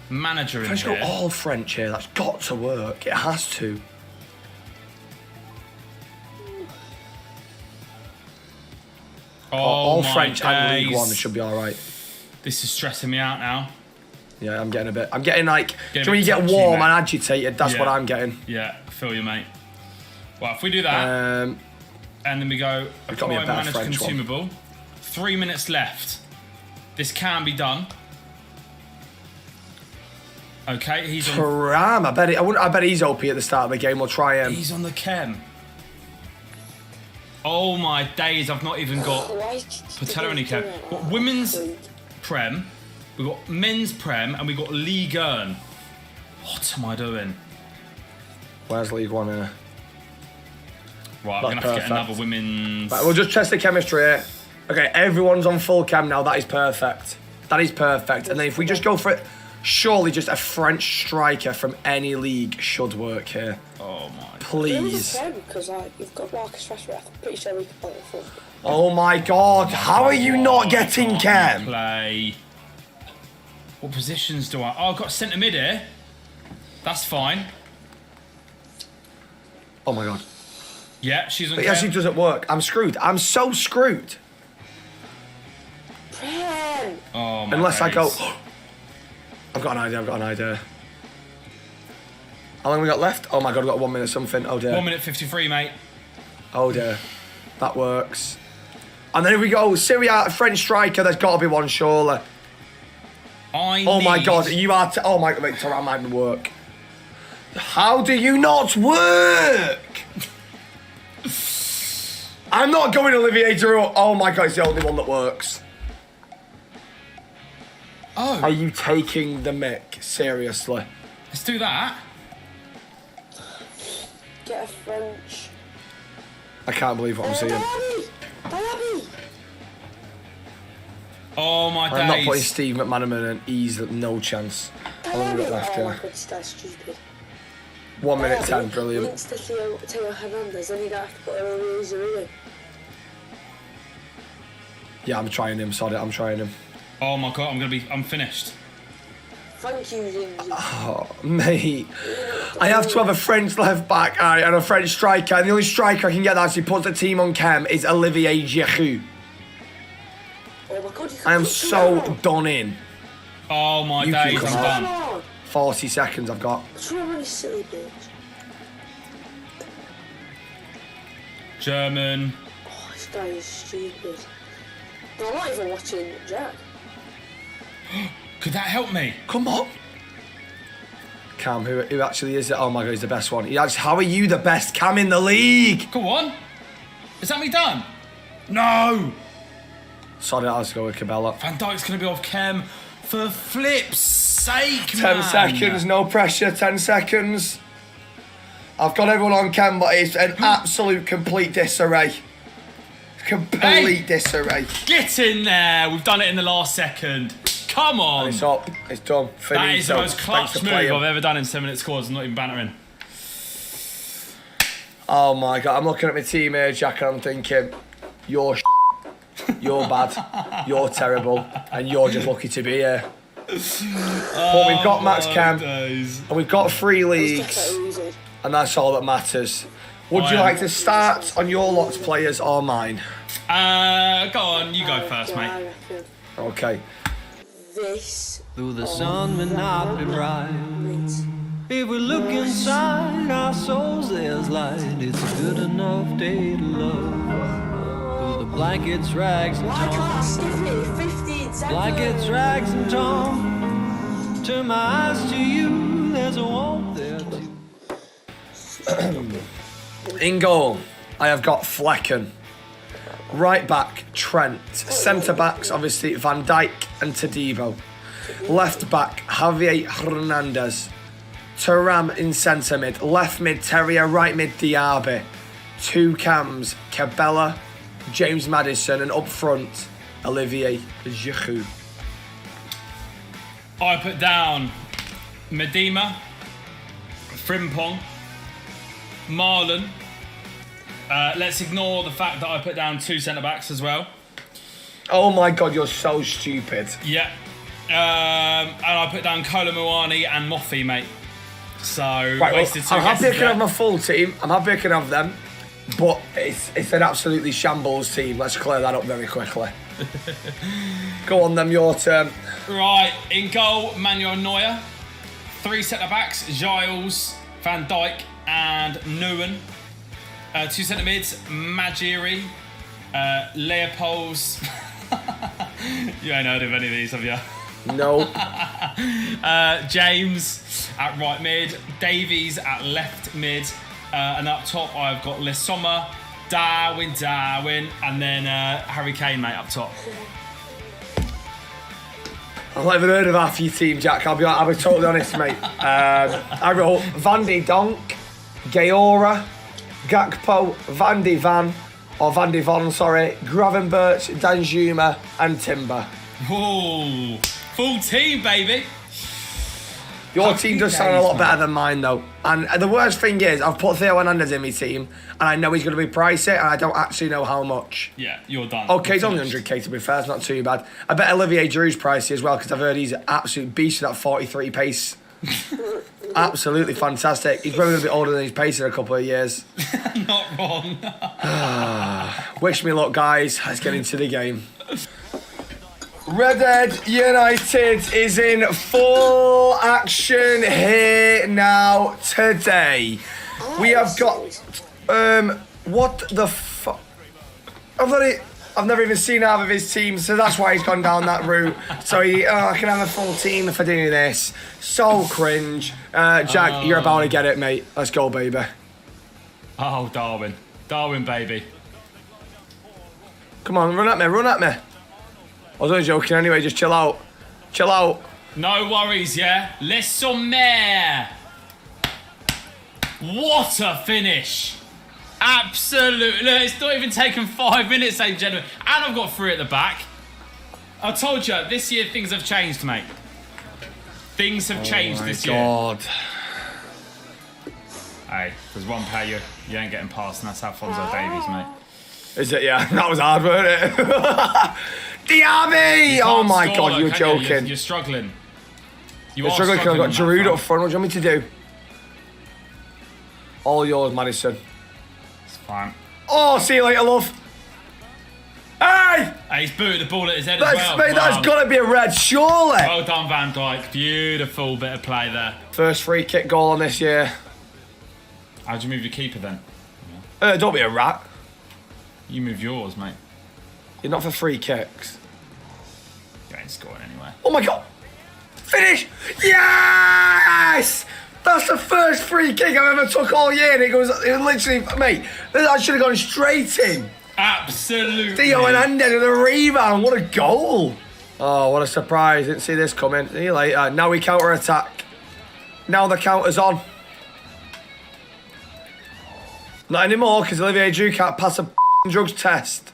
manager in Let's here... go all French here. That's got to work. It has to. All French and League One should be all right. This is stressing me out now. Yeah, I'm getting like, Getting so when you get touchy, warm mate. and agitated, that's what I'm getting. Yeah, I feel you, mate. Well, if we do that, and then we go acquire manage consumable, 3 minutes left. This can be done. Okay, he's on... Thuram, I bet he's OP at the start of the game. We'll try him. He's on the chem. Oh my days, I've not even got Patella any chem. We've got women's Prem, we've got men's Prem, and we've got Ligue 1. What am I doing? Where's League One here? Right, I'm going to have to get another women's... Right, we'll just test the chemistry here. Okay, everyone's on full chem now. That is perfect. That is perfect. And then if we just go for it, surely just a French striker from any league should work here. Oh my... Please. Because you've got Marcus Rashford. I'm pretty sure we can play it for. Oh my God! How are you not getting chem? Play. What positions do I? Oh, I've got centre mid here. That's fine. Oh my God. Yeah, she's on. It actually doesn't work. I'm screwed. I'm so screwed. Oh my Unless I go. days. I've got an idea. How long we got left? Oh my God, we've got 1 minute something. Oh dear. 1 minute 53, mate. Oh dear. That works. And then if we go Syria, French striker, there's got to be one, surely. Oh my God, you are... oh my God, that might work. How do you not work? I'm not going Olivier Giroud. Oh my God, it's the only one that works. Oh. Are you taking the mic? Seriously? Let's do that. Get a French. I can't believe what I'm seeing. Oh my days. I'm not putting Steve McManaman and he's no chance. How long have we got left Oh here? my God, that's stupid. 1 minute 10, brilliant. Links to Theo Hernandez, then you don't have to put Olivier Giroud in. Yeah, I'm trying him, sorry, I'm trying him. Oh my God, I'm finished. Thank you, Zinzi. Oh, mate. I have to have a French left back and a French striker, and the only striker I can get that actually puts the team on chem is Olivier Giroud. Oh my God, I am so done in. Oh my You days, can I'm come done. on. 40 seconds I've got. What's wrong with this silly bitch? German. Oh, this guy is stupid. No, I'm not even watching Jack. Could that help me? Come on. Cam, who actually is it? Oh my God, he's the best one. How are you the best Cam in the league? Go on. Is that me done? No. Sorry, I was going with Cabela. Van Dijk's going to be off chem for flip's sake, 10 man. seconds, no pressure, 10 seconds. I've got everyone on cam, but it's an absolute complete disarray. Complete disarray. Get in there. We've done it in the last second. Come on. And it's up. It's done. Finito. That is the most clutch move playing. I've ever done in 7 minute scores. I'm not even bantering. Oh my God, I'm looking at my team here, Jack, and I'm thinking, you're you're bad, you're terrible, and you're just lucky to be here. But we've got Max Cam, and we've got 3 leagues, and that's all that matters. Would you like to start on your lot's players or mine? Go on, you go first, mate. Okay. This. Though the sun may not be bright, if we look inside our souls, there's light. It's a good enough day to love. Though the blankets, rags, and torn, blankets, rags, and torn. Turn my eyes to you. There's a warmth there too. In goal, I have got Flecken. Right back, Trent. Centre backs, obviously, Van Dijk and Todibo. Left back, Javier Hernandez. Thuram in centre mid. Left mid, Terrier. Right mid, Diaby. 2 cams, Cabela, James Maddison. And up front, Olivier Giroud. I put down Medina, Frimpong, Marlon. Let's ignore the fact that I put down 2 centre-backs as well. Oh my God, you're so stupid. Yeah. And I put down Kolo Muani and Moffy, mate. So, Right, wasted 2 I'm happy I guesses can have there. my full team. I'm happy I can have them. But it's an absolutely shambles team. Let's clear that up very quickly. Go on then, your turn. Right, in goal, Manuel Neuer. 3 centre-backs, Giles, Van Dijk and Nguyen. 2 centre mids, Majiri, Leopolds. You ain't heard of any of these, have you? No. James at right mid, Davies at left mid, and up top I've got Le Sommer, Darwin, and then Harry Kane, mate, up top. I've not even heard of half your team, Jack. I'll be totally honest, mate. I wrote Van de Donk, Gaora, Gakpo, Van de Van, Gravenberch, Danjuma, and Timber. Whoa, full team, baby. Your team does sound a lot better than mine, though. And the worst thing is, I've put Theo Hernandez in my team, and I know he's going to be pricey, and I don't actually know how much. Yeah, you're done. Okay, it's only 100k to be fair, it's not too bad. I bet Olivier Giroud's pricey as well, because I've heard he's an absolute beast at that 43 pace. Absolutely fantastic. He's probably going to be older than his pace in a couple of years. Not wrong. Wish me luck, guys. Let's get into the game. Red Dead United is in full action here now today. We have got what the fuck? I've never even seen either of his teams, so that's why he's gone down that route. So I can have a full team if I do this. So cringe. Jack, you're about to get it, mate. Let's go, baby. Oh, Darwin. Darwin, baby. Come on, run at me, run at me. I was only joking anyway, just chill out. Chill out. No worries, yeah? Listen there. What a finish. Absolutely. It's not even taken 5 minutes, ladies and gentlemen. And I've got 3 at the back. I told you, this year things have changed, mate. Things have changed this year. Oh, my God. Hey, there's one player you ain't getting past, and that's Alphonso Davies, mate. Is it? Yeah, that was hard, wasn't it? Diaby! Oh my God, you're joking. You're struggling. You're struggling because I've got Giroud up front. What do you want me to do? All yours, Madison. It's fine. Oh, see you later, love. Hey! Hey, he's booted the ball at his head as well. Mate, that's got to be a red, surely. Well done, Van Dijk. Beautiful bit of play there. First free kick goal on this year. How'd you move your keeper then? Don't be a rat. You move yours, mate. You're not for free kicks. You ain't scoring anyway. Oh my God! Finish! Yes! That's the first free kick I've ever took all year, and it was literally, mate, that should have gone straight in. Absolutely. Theo Hernandez with a rebound. What a goal! Oh, what a surprise! Didn't see this coming. See you later. Now we counter attack. Now the counter's on. Not anymore, because Olivier Giroud can't pass a drugs test.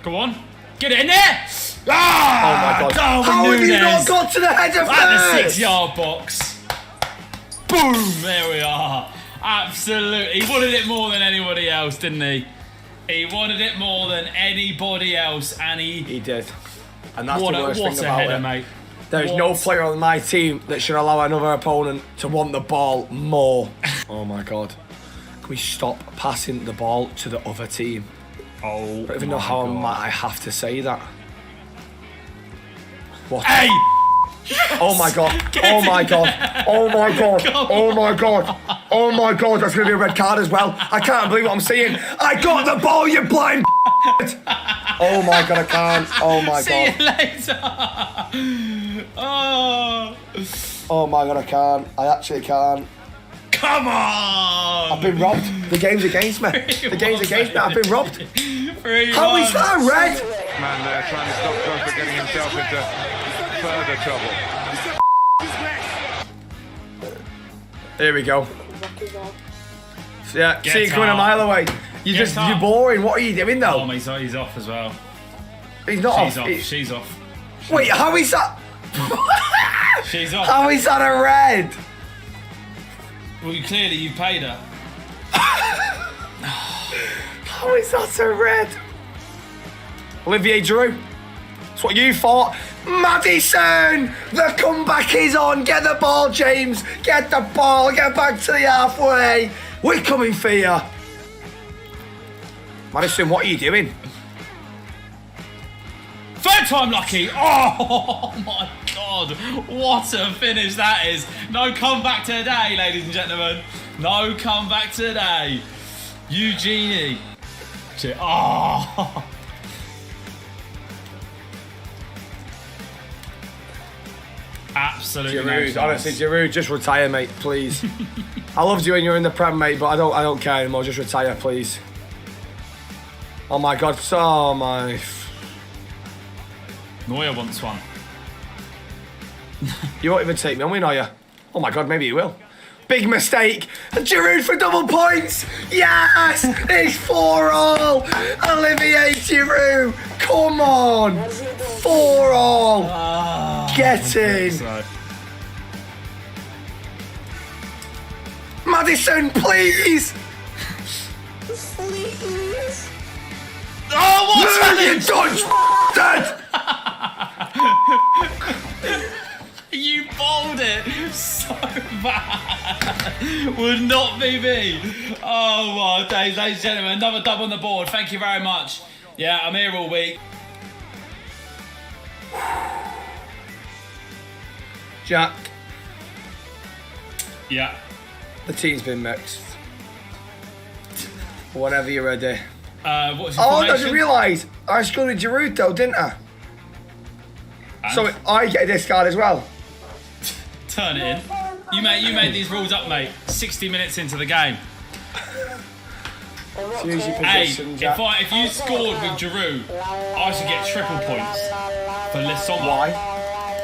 Go on. Get it in there! Ah! Oh my God. Darwin How Núñez. have you not got to the header first? At the 6-yard box. Boom! There we are. Absolutely. He wanted it more than anybody else, didn't he? He wanted it more than anybody else, and he did. And that's the worst thing about header, it. mate. There's no player on my team that should allow another opponent to want the ball more. Oh my God. Can we stop passing the ball to the other team? Oh, I don't even know how I have to say that. What? Hey! Oh my God. Oh my God. Oh my God. Oh my God. Oh my God. That's going to be a red card as well. I can't believe what I'm seeing. I got the ball, you blind. Oh my God, I can't. Oh my God. See you later. Oh. Oh my God, I can't. I actually can't. Come on! I've been robbed. The game's against me. The game's against me. I've been robbed. 3-1. How is that red? Man there trying to stop John from getting himself into further trouble. Here we go. Yeah, Get see you coming a out. mile away. You're boring. What are you doing though? Oh, he's off as well. He's not She's off. off. She's off. Wait, how is that? She's off. How is that a red? Well, clearly you paid her. How is that a red? Olivier Giroud. That's what you thought. Madison! The comeback is on. Get the ball, James. Get the ball. Get back to the halfway. We're coming for you. Madison, what are you doing? Third time lucky. Oh my God. What a finish that is. No comeback today, ladies and gentlemen. No comeback today. Eugenie. Oh. Absolutely. Giroud, no honestly, Giroud, just retire, mate, please. I loved you when you were in the Prem, mate, but I don't care anymore. Just retire, please. Oh my God, so my. Neuer wants one. You won't even take me on, will you? Oh my God, maybe you will. Big mistake. Giroud for double points. Yes, it's 4-all. Olivier Giroud, come on. 4-all. Get in. Madison, please. Oh, what's you dodge dead. You bowled it so that would not be me. Oh my days, ladies and gentlemen, another dub on the board. Thank you very much. Yeah, I'm here all week. Jack. Yeah. The team's been mixed. Whenever you're ready. What's the I formation? didn't realise I scored a Giroud though, didn't I? And? So I get a discard as well. Turn it in. You made these rules up, mate. 60 minutes into the game. Hey, if you scored with Giroud, I should get triple points for Lissoma. Why?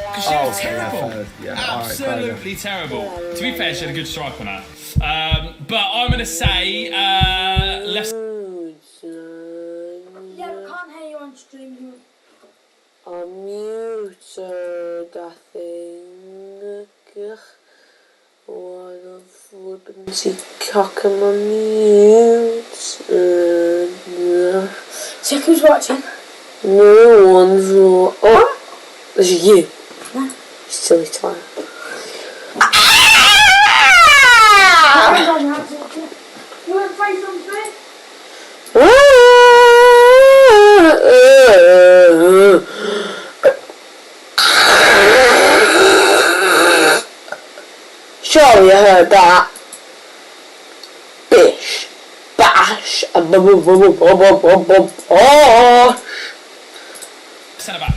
Because she was terrible. Yeah, absolutely terrible. To be fair, she had a good strike on her. But I'm going to say left. Yeah, we can't hear you on stream. I'm muted, I think. What a flippin' cock am I muted? Check who's watching. No one's watching. Oh! This is you. Yeah. Silly twat. You want to play something? Surely you heard that. Bish, bash, oh. Centre back.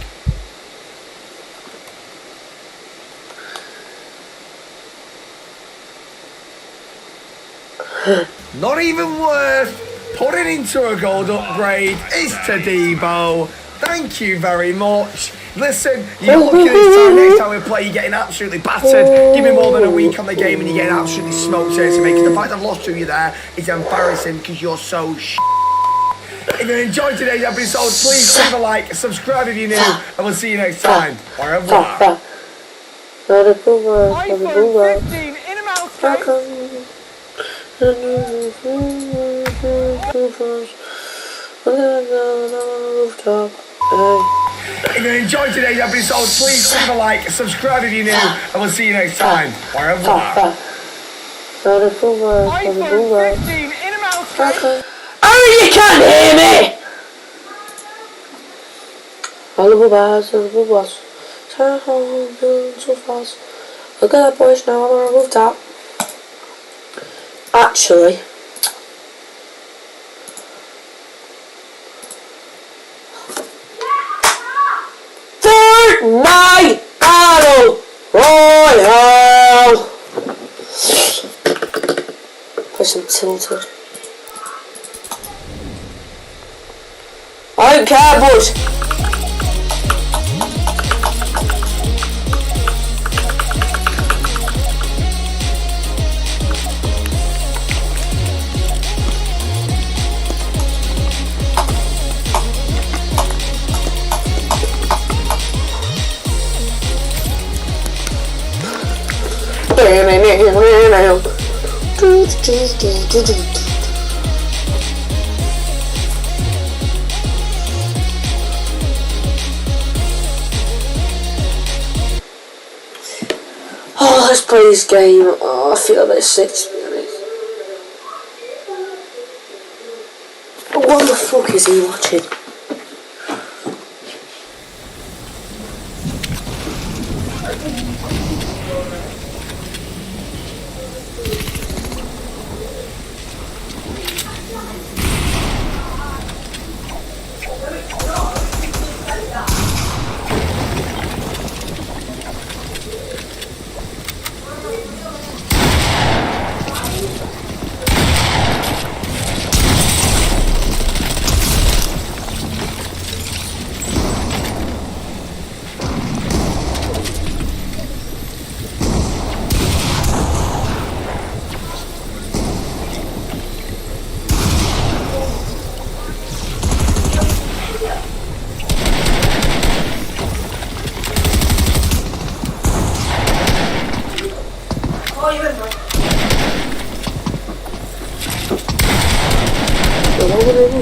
Not even worth putting into a gold upgrade is to Debo. Thank you very much. Listen, you're lucky this time. Next time we play, you're getting absolutely battered. Give me more than a week on the game and you're getting absolutely smoked here to me. Because the fact I've lost to you there is embarrassing because you're so If you enjoyed today's episode, please leave a like, subscribe if you're new, and we'll see you next time. Au revoir. iPhone 15 in a mouse case. If you enjoyed today's episode, please leave a like, subscribe if you're new, and we'll see you next time. Au revoir. iPhone 15 in a mouse case. Oh, you can't hear me! I love bars, turn home, doing so fast. Look at that boys now, I'm on a rooftop. Actually, fortnite battle royale. Pressing tilted. I don't care, boys. Oh, let's play this game. Oh, I feel a bit sick, to be honest. What the fuck is he watching?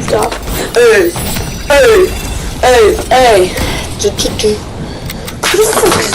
Stop. Hey. Who the fuck is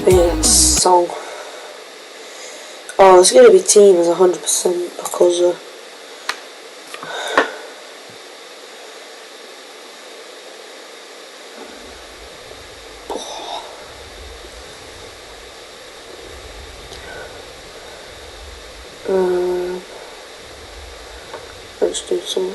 Yeah, song. Oh, it's gonna be teams 100% because let's do some.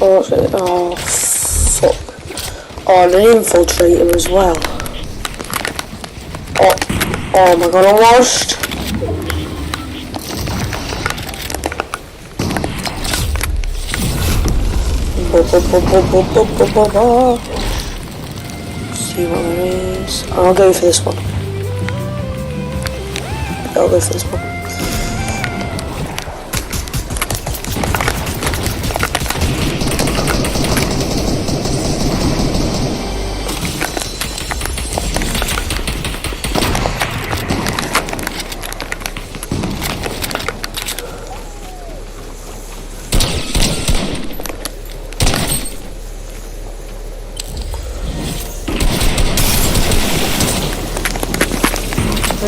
Oh, fuck. Oh, and an infiltrator as well. Oh my god, almost. See what there is. I'll go for this one. I'll go for this one.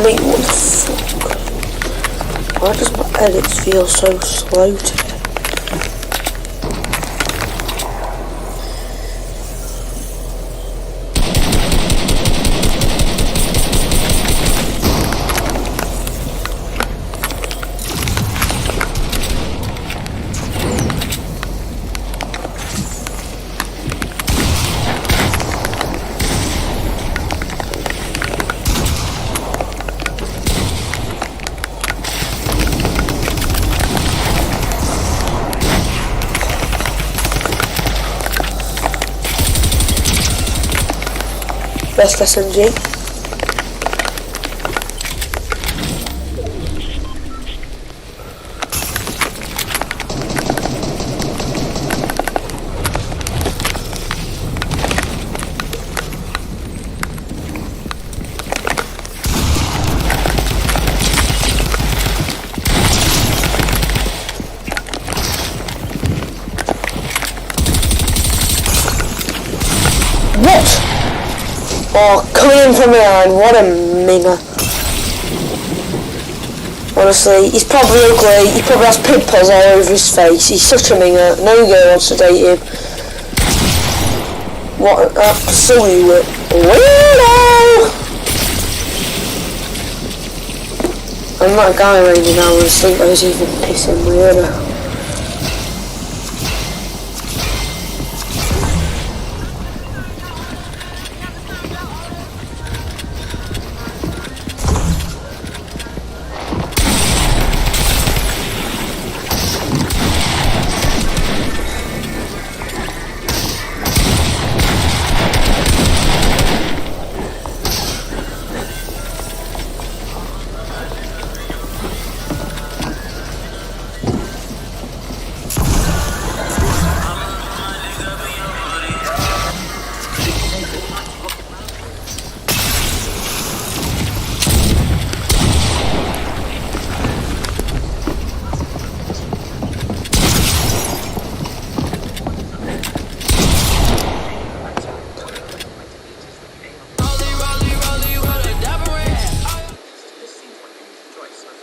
Mate, what the fuck? Why does my edits feel so slow today? Best SMG. What? Oh, coming in from behind, what a minger. Honestly, he's probably ugly, he probably has pimples all over his face, he's such a minger, no girl wants to date him. What an absolute weirdo! And that guy raining now on sleep, I was even pissing weirdo.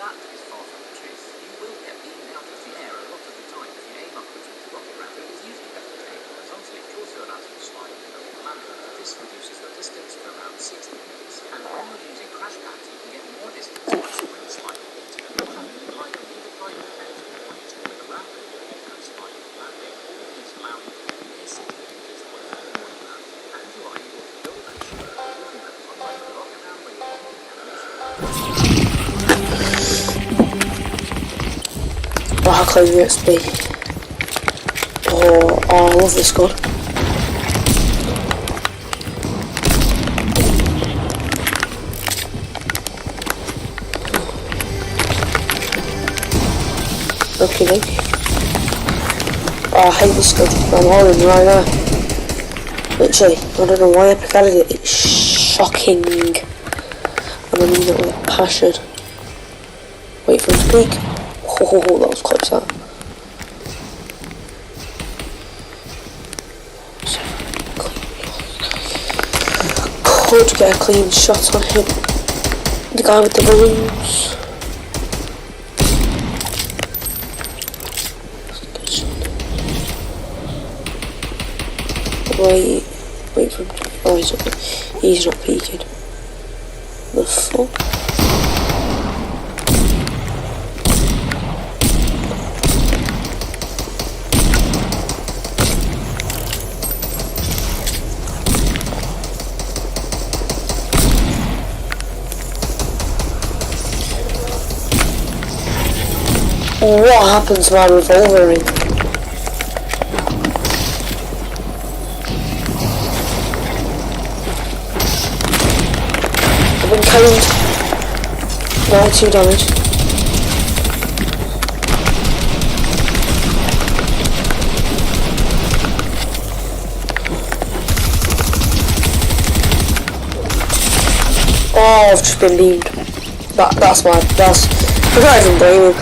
that is far from the truth. You will get beamed out of the air a lot of the time if you aim upwards with the rocket rapid. It is usually better to aim horizontally. You also allow you to slide in the landing. This reduces the distance to around 60 meters. And when you're using crash pads, you can get more distance when sliding into the ground. Like a redeploy depends on more using the rapid and sliding and landing. All of these allow you to get near 60 meters on a more land. And you are able to build and shoot using them, unlike the rocket round where you're locking animation. Wow, how close it be. Oh, I love this gun. Okay, oh, I hate this gun. I'm holding right now. Literally, I don't know why Epic added it. It's shocking. And I mean it with passion. Wait for him to peek. Oh, that was close, that. Could get a clean shot on him. The guy with the balloons. Wait for him to... Oh, he's not peeking. The fuck? What happens to my revolver ring? I've been killed. 92 damage. Oh, I've just been beamed. That's my... I can't even blame him.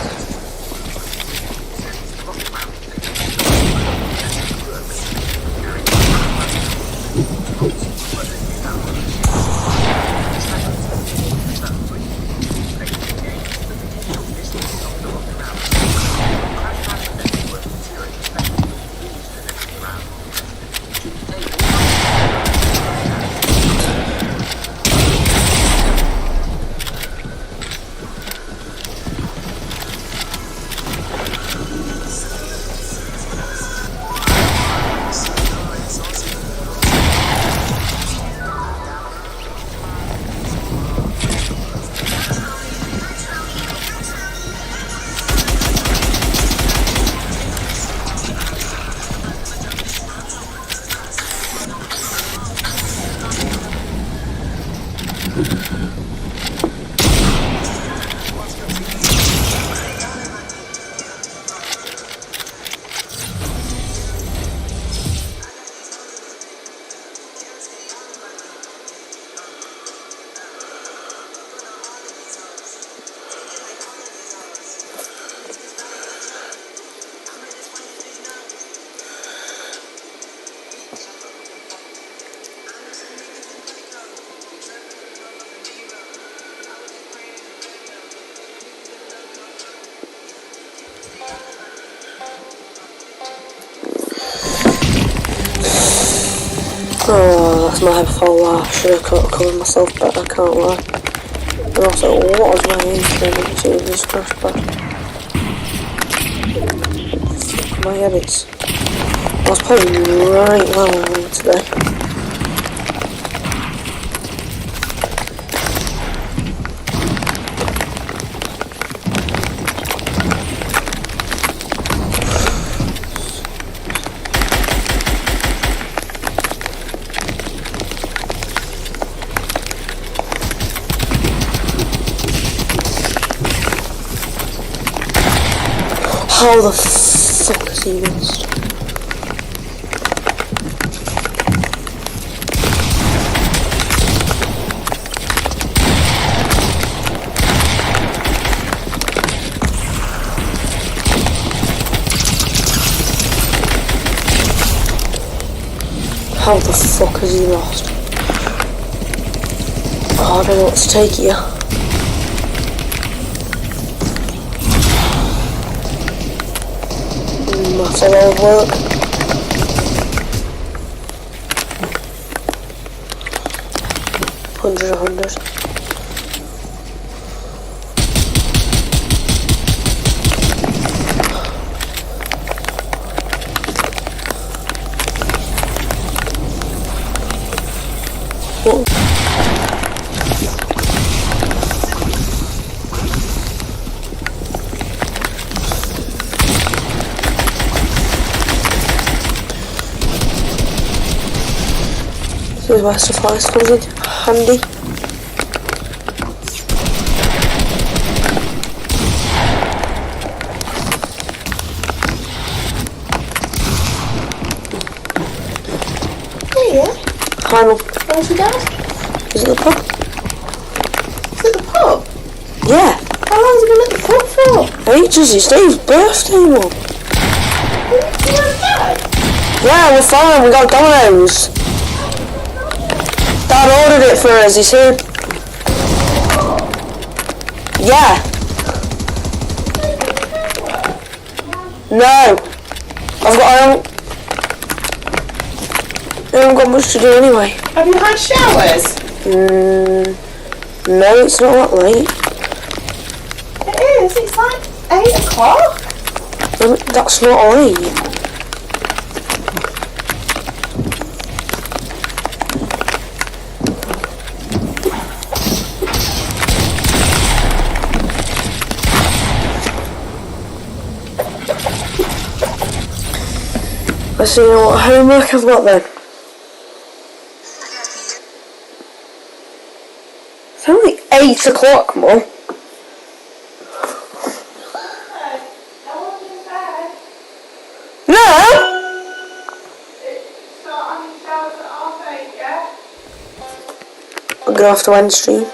Oh, that's my fault. I should have covered myself better, I can't lie. And also, what was my aim into this crash pad? My habits. I was probably right well on today. How the fuck has he missed? How the fuck has he lost? Oh, I don't know what to take here. Maths a lot of work. $100. This is where supplies comes in handy. Hey, yeah. Final. Where's your dad? Is it the pub? Is it the pub? Yeah. How long has he been at the pub for? Ages, it's Dave's birthday, Mum. You have dad? Yeah, we're fine, we got dominos. Dad ordered it for us, he's here. Yeah. No. I haven't got much to do anyway. Have you had showers? No, it's not that late. It is, it's like 8 o'clock. That's not late. Let's see what homework I've got then. It's only 8 o'clock, Mum. No! I'm gonna have to end stream.